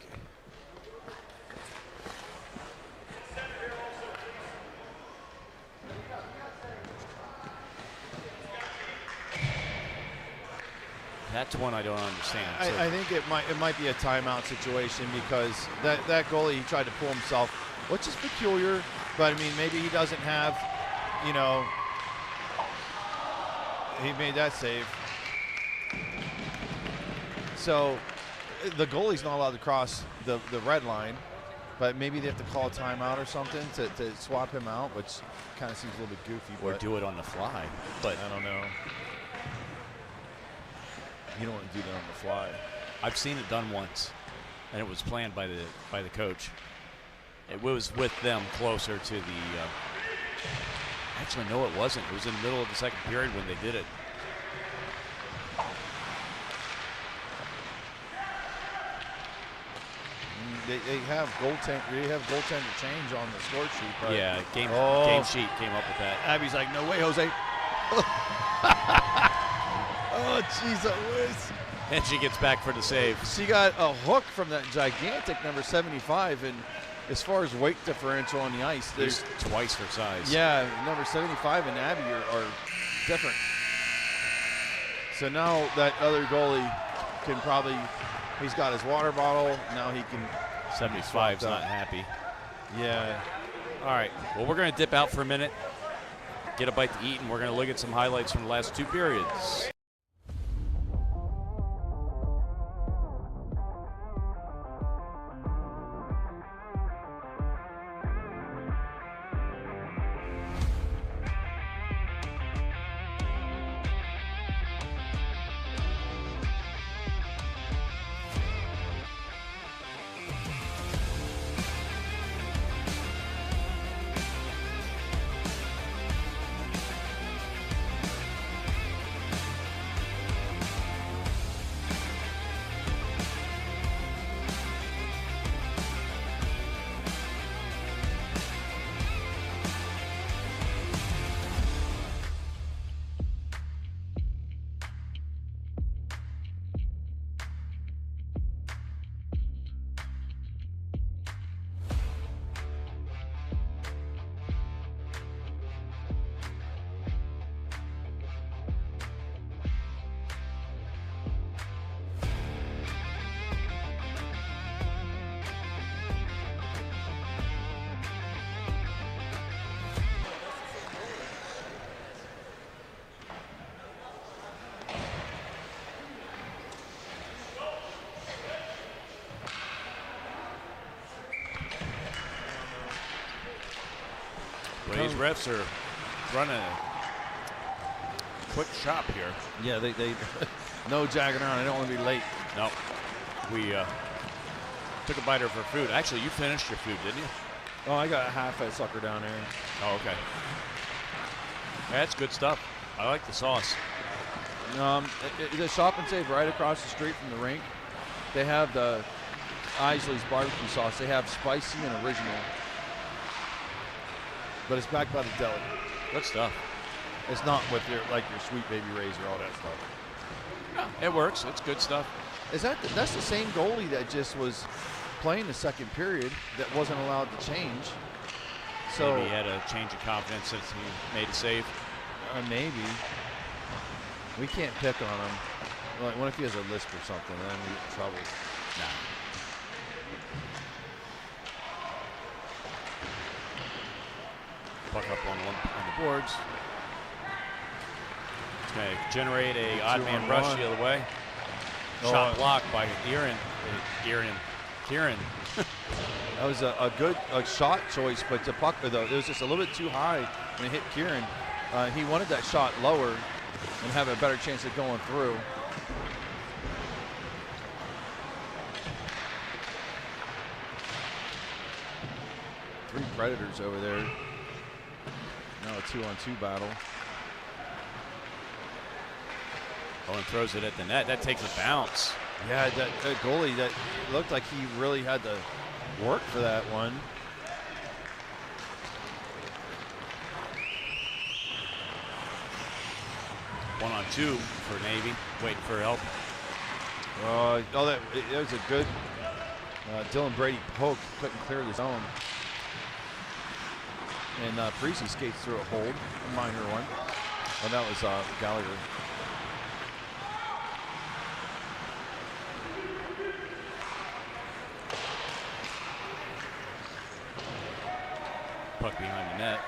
That's one I don't understand. So I think it might be a timeout situation because that goalie, he tried to pull himself, which is peculiar. But I mean, maybe he doesn't have, you know, he made that save. So the goalie's not allowed to cross the red line, but maybe they have to call a timeout or something to swap him out, which kind of seems a little bit goofy. Or but do it on the fly. But I don't know. You don't want to do that on the fly. I've seen it done once, and it was planned by the coach. It was with them closer to the. Actually, no, it wasn't. It was in the middle of the second period when they did it. They have goaltender change on the score sheet. But Yeah, game sheet came up with that. Abby's like, no way, Jose. Oh, jeez, Whiz. And she gets back for the save. She got a hook from that gigantic number 75, and as far as weight differential on the ice, There's twice her size. yeah, number 75 and Abby are different. So now that other goalie can probably, he's got his water bottle, now he can. 75's not happy. Yeah. All right, well, we're going to dip out for a minute, get a bite to eat, and we're going to look at some highlights from the last two periods. These refs are running a quick shop here. Yeah, they no jagging around. I don't want to be late. No, we took a bite of her food. Actually, you finished your food, didn't you? Oh, I got half that sucker down there. Oh, okay. That's good stuff. I like the sauce. The Shop and Save right across the street from the rink, they have the Isley's barbecue sauce. They have spicy and original, but it's backed by the deli. Good stuff. It's not with your Sweet Baby Ray's or all that stuff. Yeah, it works. It's good stuff. That's the same goalie that just was playing the second period that wasn't allowed to change. So maybe he had a change of confidence since he made a save. Maybe. We can't pick on him. Like, what if he has a lisp or something? Then we get in trouble. Nah. Puck up on the boards. It's going to generate a odd man rush the other way. Shot blocked by Kieran. That was a good shot choice, but the puck, it was just a little bit too high when it hit Kieran. He wanted that shot lower and have a better chance of going through. Three Predators over there. Now a 2-on-2 battle. Owen throws it at the net. That takes a bounce. Yeah, that goalie, that looked like he really had to work for that one. One on two for Navy, waiting for help. That was a good Dylan Brady poke, couldn't clear the zone. And Parisi skates through a hold, a minor one. Oh, that was Gallagher. Puck behind the net.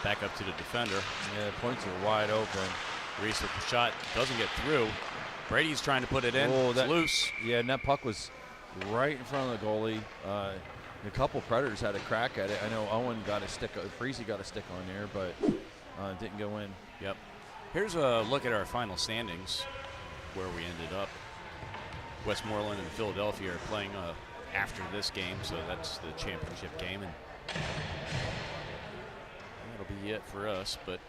Back up to the defender. Yeah, points are wide open. Reese with the shot. Doesn't get through. Brady's trying to put it in. Oh, It's loose. Yeah, and that puck was right in front of the goalie. A couple Predators had a crack at it. I know Owen got a stick. Freezy got a stick on there, but didn't go in. Yep. Here's a look at our final standings, where we ended up. Westmoreland and Philadelphia are playing after this game, so that's the championship game, and that'll be it for us. But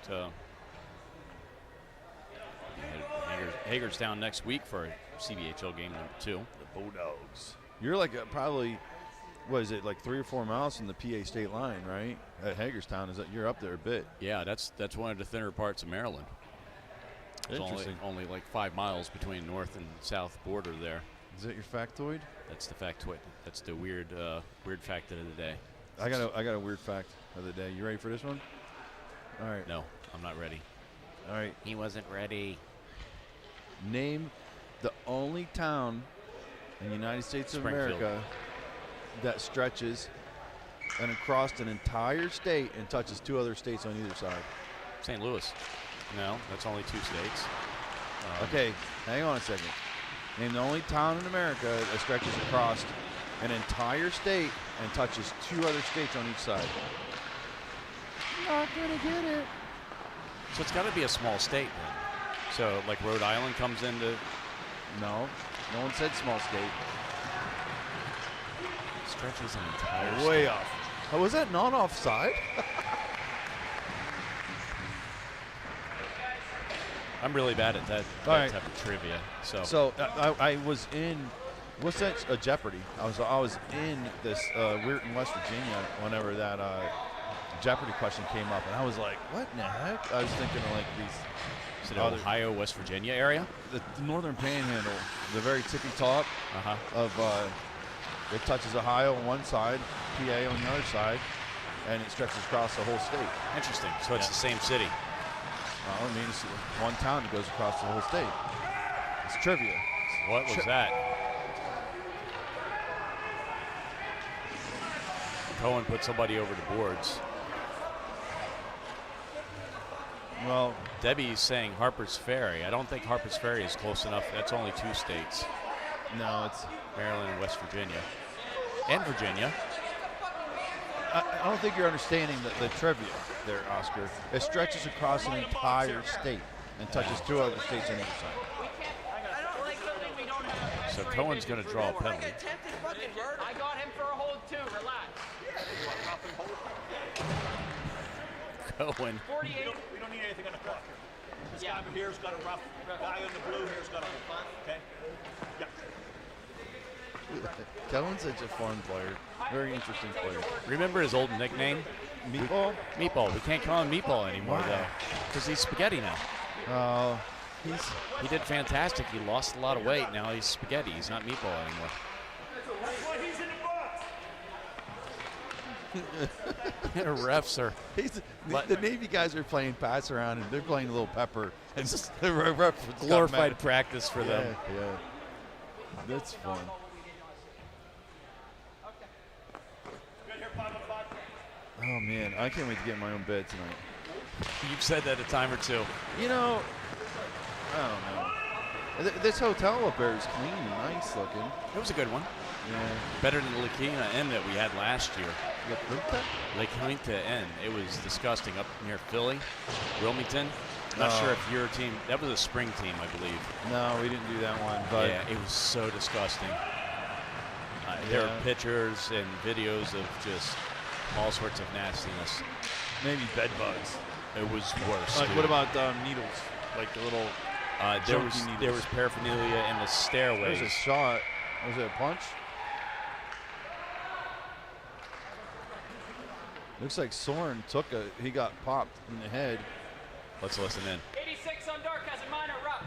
Hagerstown next week for CBHL game number 2. The Bulldogs. You're like probably, what is it, like 3 or 4 miles from the PA state line, right? At Hagerstown, you're up there a bit. Yeah, that's one of the thinner parts of Maryland. There's only like 5 miles between north and south border there. Is that your factoid? That's the factoid. That's the weird fact of the day. I got a weird fact of the day. You ready for this one? All right. No, I'm not ready. All right. He wasn't ready. Name the only town in the United States of Springfield. America that stretches and across an entire state and touches 2 other states on either side. St. Louis. No, that's only 2 states. Okay, hang on a second. Name the only town in America that stretches across an entire state and touches 2 other states on each side. Not gonna get it. So it's got to be a small state then. So like Rhode Island comes into. No, no one said small state. Stretches an entire Way state. off. Oh, was that not offside? I'm really bad at that right. type of trivia. So I was in, what's that? Jeopardy. I was in this we're in West Virginia whenever that Jeopardy question came up, and I was like, what in the heck? I was thinking of like these. Is it Ohio, West Virginia area? The northern panhandle, the very tippy top of it touches Ohio on one side, PA on the other side, and it stretches across the whole state. Interesting. So it's the same city. Well, I mean, it's one town that goes across the whole state. It's trivia. What was that? Cohen put somebody over the boards. Well, Debbie's saying Harper's Ferry. I don't think Harper's Ferry is close enough. That's only 2 states. no, it's. Maryland and West Virginia. And Virginia. I don't think you're understanding the trivia there, Oscar. It stretches across an entire state and touches 2 other states on either side. So Cohen's going to draw a penalty. I got him for a hold too. Relax. Cohen. 48. We don't need anything on the clock here. This guy over here's got a rough. Guy in the blue here's got a hold. Okay? Yeah. Kellen's such a fun player. Very interesting player. Remember his old nickname? Meatball? Meatball. We can't call him Meatball anymore, though, because he's spaghetti now. He did fantastic. He lost a lot of weight. Now he's spaghetti. He's not Meatball anymore. Refs are. The Navy guys are playing pass around, and they're playing a little pepper. And just the ref got Glorified mad. practice for them. Yeah. That's fun. Oh, man. I can't wait to get in my own bed tonight. You've said that a time or 2. You know, I don't know. This hotel up there is clean and nice looking. It was a good one. Yeah. Better than the La Quinta Inn that we had last year. Quinta? La Quinta Inn. It was disgusting up near Philly, Wilmington. Not sure if your team, that was a spring team, I believe. No, we didn't do that one. But yeah, it was so disgusting. There are pictures and videos of just all sorts of nastiness. maybe bed bugs. It was worse. Like, dude. what about needles? Like the little there was paraphernalia in the stairways. There's a shot. Was it a punch? Looks like Soren he got popped in the head. Let's listen in. 86 on dark has a minor rough.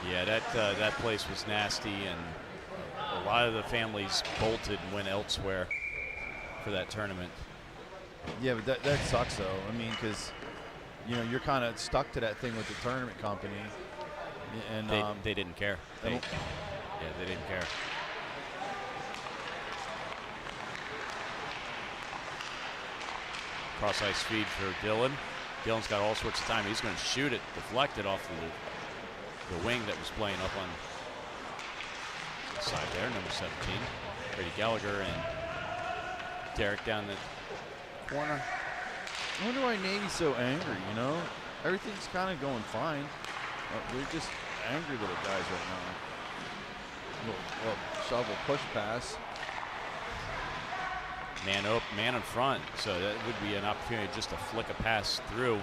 Yeah, that place was nasty, and a lot of the families bolted and went elsewhere for that tournament. Yeah, but that sucks though. I mean, because you're kind of stuck to that thing with the tournament company, and they didn't care. They didn't care. Cross ice feed for Dylan. Dylan's got all sorts of time. He's going to shoot it, deflected off the wing that was playing up on the side there, number 17. Brady Gallagher and Derek down the corner. I wonder why Navy's so angry, you know? Everything's kind of going fine. They're just angry little guys right now. Well, shovel push pass. Man in front, so that would be an opportunity just to flick a pass through,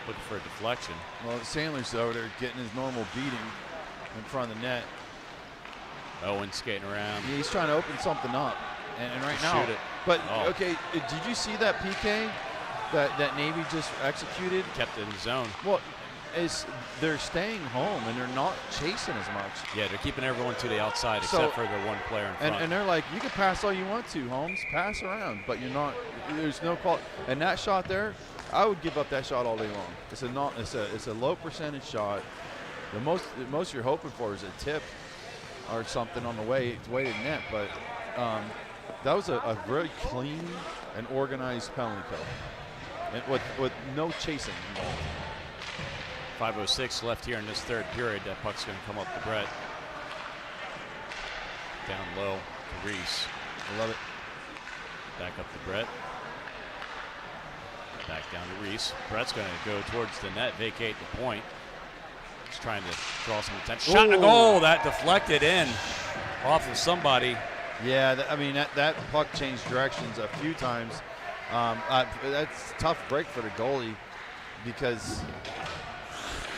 looking for a deflection. Well, Sandler's over there getting his normal beating in front of the net. Owen skating around. Yeah, he's trying to open something up, and right now. Shoot it. But Oh. okay, did you see that PK that Navy just executed? Kept it in zone. Well, they're staying home and they're not chasing as much. Yeah, they're keeping everyone to the outside So- except for the one player in front. And they're like, you can pass all you want to, Holmes. Pass around, but you're not. There's no call. And that shot there, I would give up that shot all day long. It's a low percentage shot. The most you're hoping for is a tip or something on the way to net. But that was a very clean and organized penalty kill, and with no chasing involved. 5:06 left here in this third period. That puck's going to come up to Brett. Down low to Reese. I love it. Back up to Brett. Back down to Reese. Brett's going to go towards the net, vacate the point. He's trying to draw some attention. Shot and a goal. That deflected in off of somebody. Yeah, that puck changed directions a few times. That's a tough break for the goalie because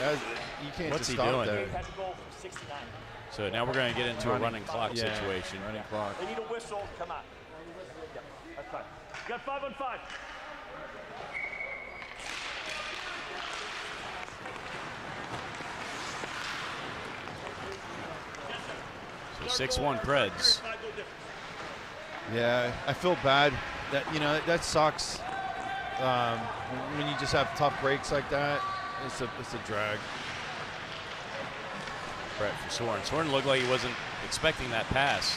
you can't What's just he stop doing? there. Has a goal from 69. So now we're going to get into a running clock Yeah, situation. Running clock. They need a whistle. Come on. Yep, that's fine. Got 5 on 5. So 6-1 Preds. Yeah, I feel bad. That sucks. When you just have tough breaks like that, it's a drag. Brett for Soren. Soren looked like he wasn't expecting that pass.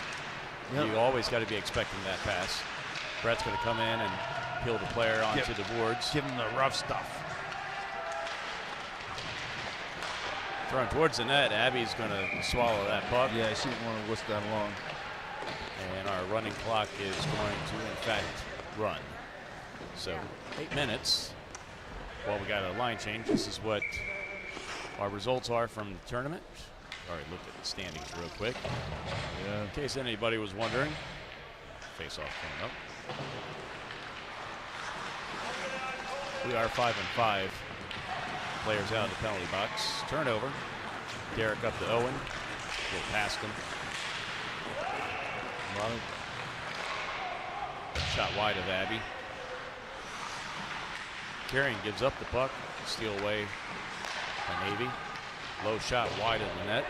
Yep. You always got to be expecting that pass. Brett's going to come in and peel the player onto the boards. Give him the rough stuff. Thrown towards the net. Abby's going to swallow that puck. Yeah, she didn't want to whisk that along. And our running clock is going to, in fact, run. So 8 minutes. Well, we got a line change. This is what our results are from the tournament. All right, look at the standings real quick. Yeah. In case anybody was wondering. Face off coming up. We are 5-5. Players out of the penalty box. Turnover. Derek up to Owen. Go past him. Shot wide of Abby. Carrion gives up the puck. Steal away by Navy. Low shot wide of the net.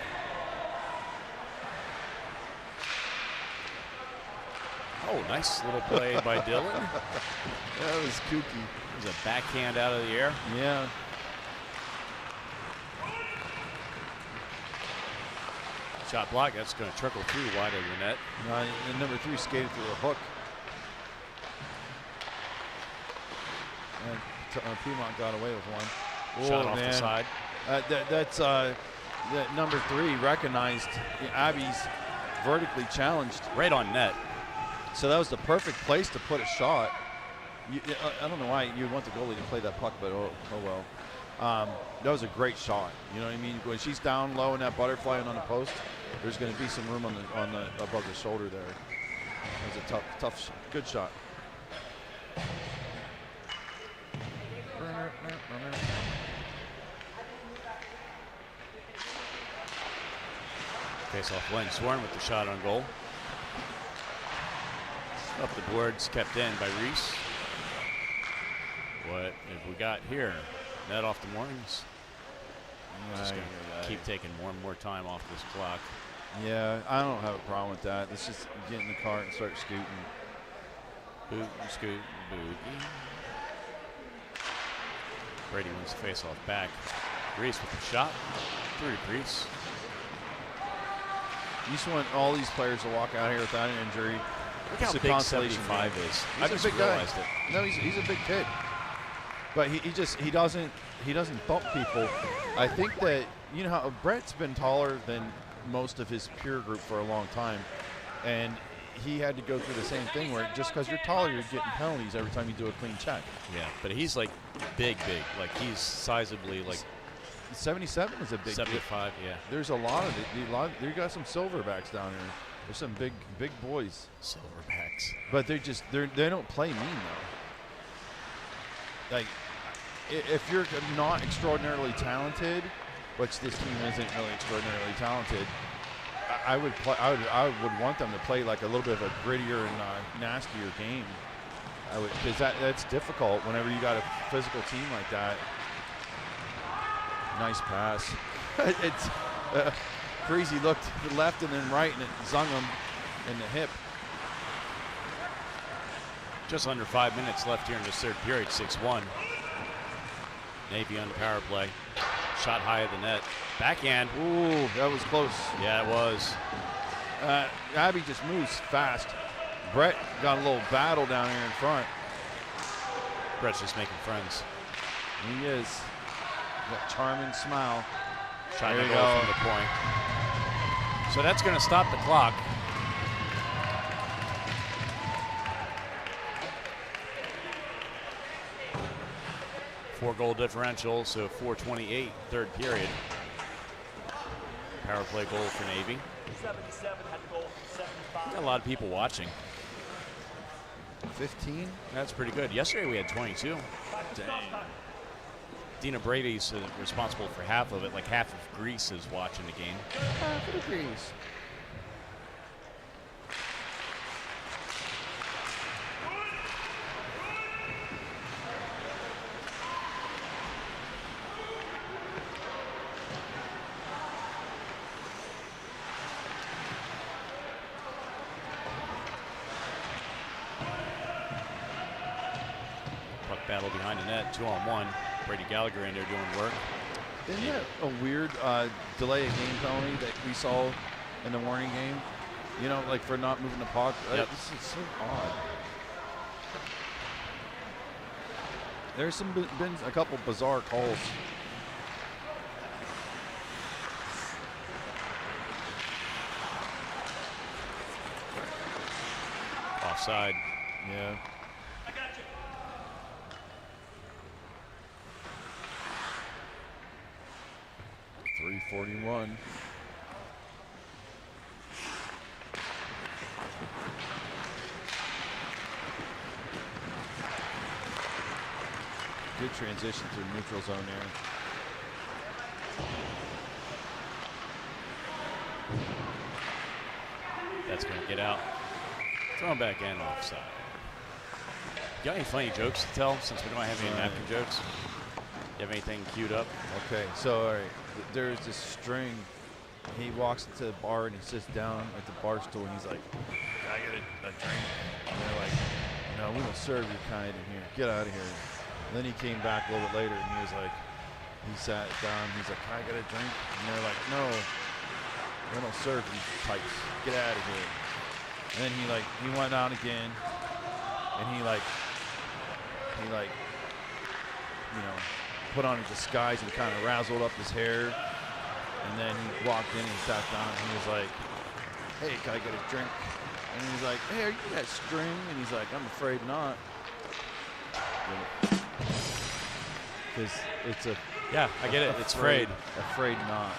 Oh, nice little play by Dylan. That was kooky. It was a backhand out of the air. Yeah. Shot block. That's going to trickle through wide of the net. And number 3 skated through a hook. And Piedmont got away with one. Shot off the side. That's that number 3 recognized Abby's vertically challenged. Right on net. So that was the perfect place to put a shot. I don't know why you would want the goalie to play that puck, but oh well. That was a great shot. You know what I mean? When she's down low in that butterfly and on the post, there's going to be some room on the above the shoulder there. It was a tough, good shot. Face off Glenn Swarm with the shot on goal. Up the boards, kept in by Reese. What have we got here? Net off the Mornings. Just going to keep taking more and more time off this clock. Yeah, I don't have a problem with that. Let's just get in the car and start scooting. Boot and scoot, boogie. Brady wins the face-off back. Reese with the shot. Through to Reese. You just want all these players to walk out here without an injury. Look how It's a big consolation 75 game. is. He's I a just big guy. realized it. No, he's a big kid. But he doesn't bump people. I think that, you know how Brett's been taller than most of his peer group for a long time, and he had to go through the same thing where just because you're taller, you're getting penalties every time you do a clean check. Yeah, but he's like big. Like he's sizably like 77 is a big 75. Yeah, There's a lot of it. You got some silverbacks down here. There's some big boys. silverbacks. But they don't play mean though. Like if you're not extraordinarily talented, which this team isn't really extraordinarily talented, I would want them to play like a little bit of a grittier and nastier game. Because that's difficult whenever you got a physical team like that. Nice pass. It's Crazy looked left and then right, and it zung him in the hip. Just under 5 minutes left here in this third period, 6-1. Navy on the power play. Shot high at the net. Backhand. Ooh, that was close. Yeah, it was. Abby just moves fast. Brett got a little battle down here in front. Brett's just making friends. He is. That charming smile. Trying There to you go go. from the point. So that's going to stop the clock. Four-goal differential, so 4:28, third period. Power play goal for Navy. 77 had the goal from 75. Got a lot of people watching. 15. That's pretty good. Yesterday we had 22. Dina Brady's responsible for half of it. Like half of Greece is watching the game. Half of the Greece. Puck battle behind the net, 2-on-1. Brady Gallagher in there doing work. Isn't that a weird delay of game penalty that we saw in the warning game? You know, like for not moving the puck. Yep. This is so odd. There's been a couple bizarre calls. Offside. Yeah. I got you. .341. Good transition through neutral zone there. That's going to get out. Thrown back in offside. You got any funny jokes to tell since we don't have any napkin jokes? You have anything queued up? Okay, so all right, there's this string. He walks into the bar and he sits down at the bar stool and he's like, "Can I get a drink?" And they're like, "No, we don't serve your kind in here. Get out of here." And then he came back a little bit later and he was like, he sat down. He's like, "Can I get a drink?" And they're like, "No, we don't serve these types. Get out of here." And then he went out again, and he put on a disguise and kind of razzled up his hair. And then he walked in and he sat down and he was like, "Hey, can I get a drink?" And he's like, "Hey, are you that string?" And he's like, "I'm afraid not." Because it's a... Yeah, I get it. It's afraid. Afraid not.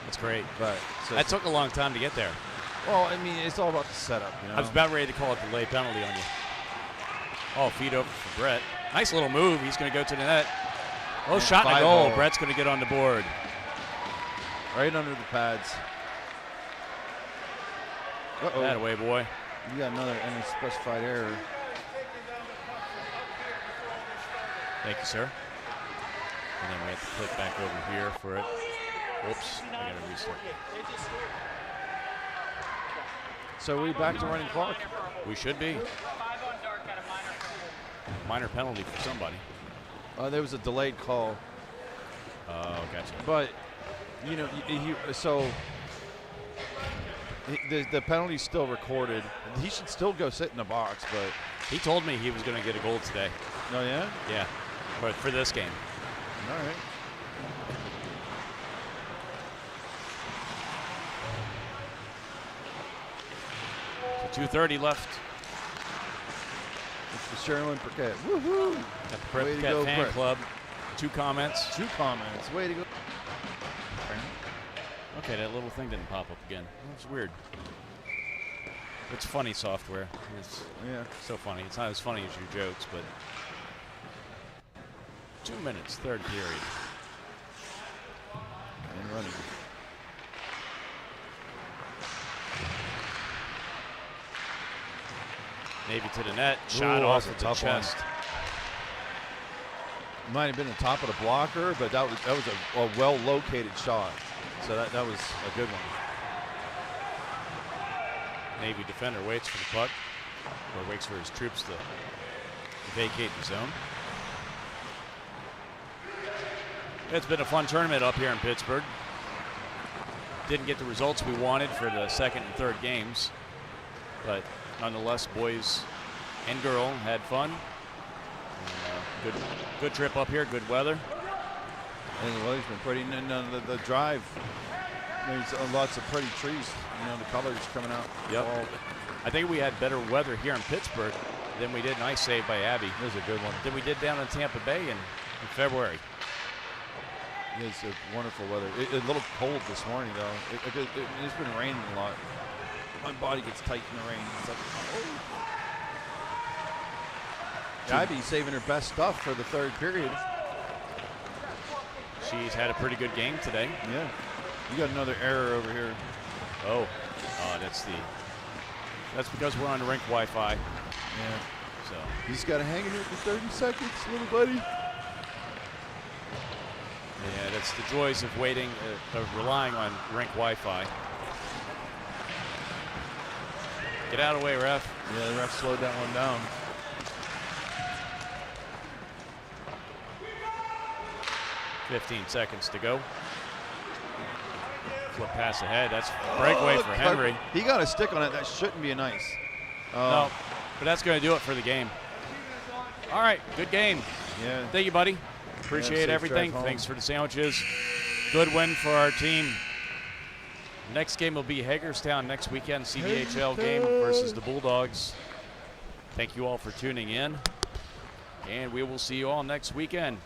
That's great. But so That took a long time to get there. well, I mean, it's all about the setup, you know? I was about ready to call a delay penalty on you. Oh, feed over for Brett. Nice little move. He's going to go to the net. Oh, Yeah, shot and a goal. 5-0. Brett's going to get on the board. Right under the pads. Uh-oh. That away, boy. You got another unspecified error. Thank you, sir. And then we have to click back over here for it. Whoops. I got to restart. So are we back to running clock? We should be. 5 on dark at a minor penalty. Minor penalty for somebody. There was a delayed call. Oh, gotcha. But, you know, the penalty's still recorded. He should still go sit in the box, but... He told me he was going to get a goal today. Oh, yeah? Yeah. But for this game. All right. So 2:30 left. It's the Sherman Burkett. Woohoo! At the Way to Burkett go, fan Brett. club. 2 comments. 2 comments. Way to go. Okay, that little thing didn't pop up again. That's weird. It's funny software. It's Yeah. so funny. It's not as funny as your jokes, but 2 minutes, third period. And running. Navy to the net. Shot Ooh, off that's at a the tough one. chest. Might have been the top of the blocker, but that was a well-located shot. So that was a good one. Navy defender waits for the puck, or waits for his troops to vacate the zone. It's been a fun tournament up here in Pittsburgh. Didn't get the results we wanted for the second and third games, but nonetheless, boys and girl had fun. And, good trip up here, good weather. I think the weather's been pretty. And the drive, there's lots of pretty trees. You know, the colors coming out. Yep. Fall. I think we had better weather here in Pittsburgh than we did, nice save by Abby, It was a good one. than we did down in Tampa Bay in February. It's a wonderful weather. It's a little cold this morning, though. It's been raining a lot. My body gets tight in the rain. It's like, oh. Abby's saving her best stuff for the third period. She's had a pretty good game today. Yeah. You got another error over here. Oh, that's because we're on rink Wi-Fi. Yeah. So You just got to hang in here for 30 seconds, little buddy. yeah, that's the joys of waiting, of relying on rink Wi-Fi. Get out of the way, ref. Yeah, the ref slowed that one down. .15 seconds to go. Flip pass ahead. That's breakaway for Henry. He got a stick on it. That shouldn't be a nice. No, but that's going to do it for the game. All right, good game. Yeah. Thank you, buddy. Appreciate safe everything. drive home. Thanks for the sandwiches. Good win for our team. Next game will be Hagerstown next weekend, CBHL game versus the Bulldogs. Thank you all for tuning in, and we will see you all next weekend.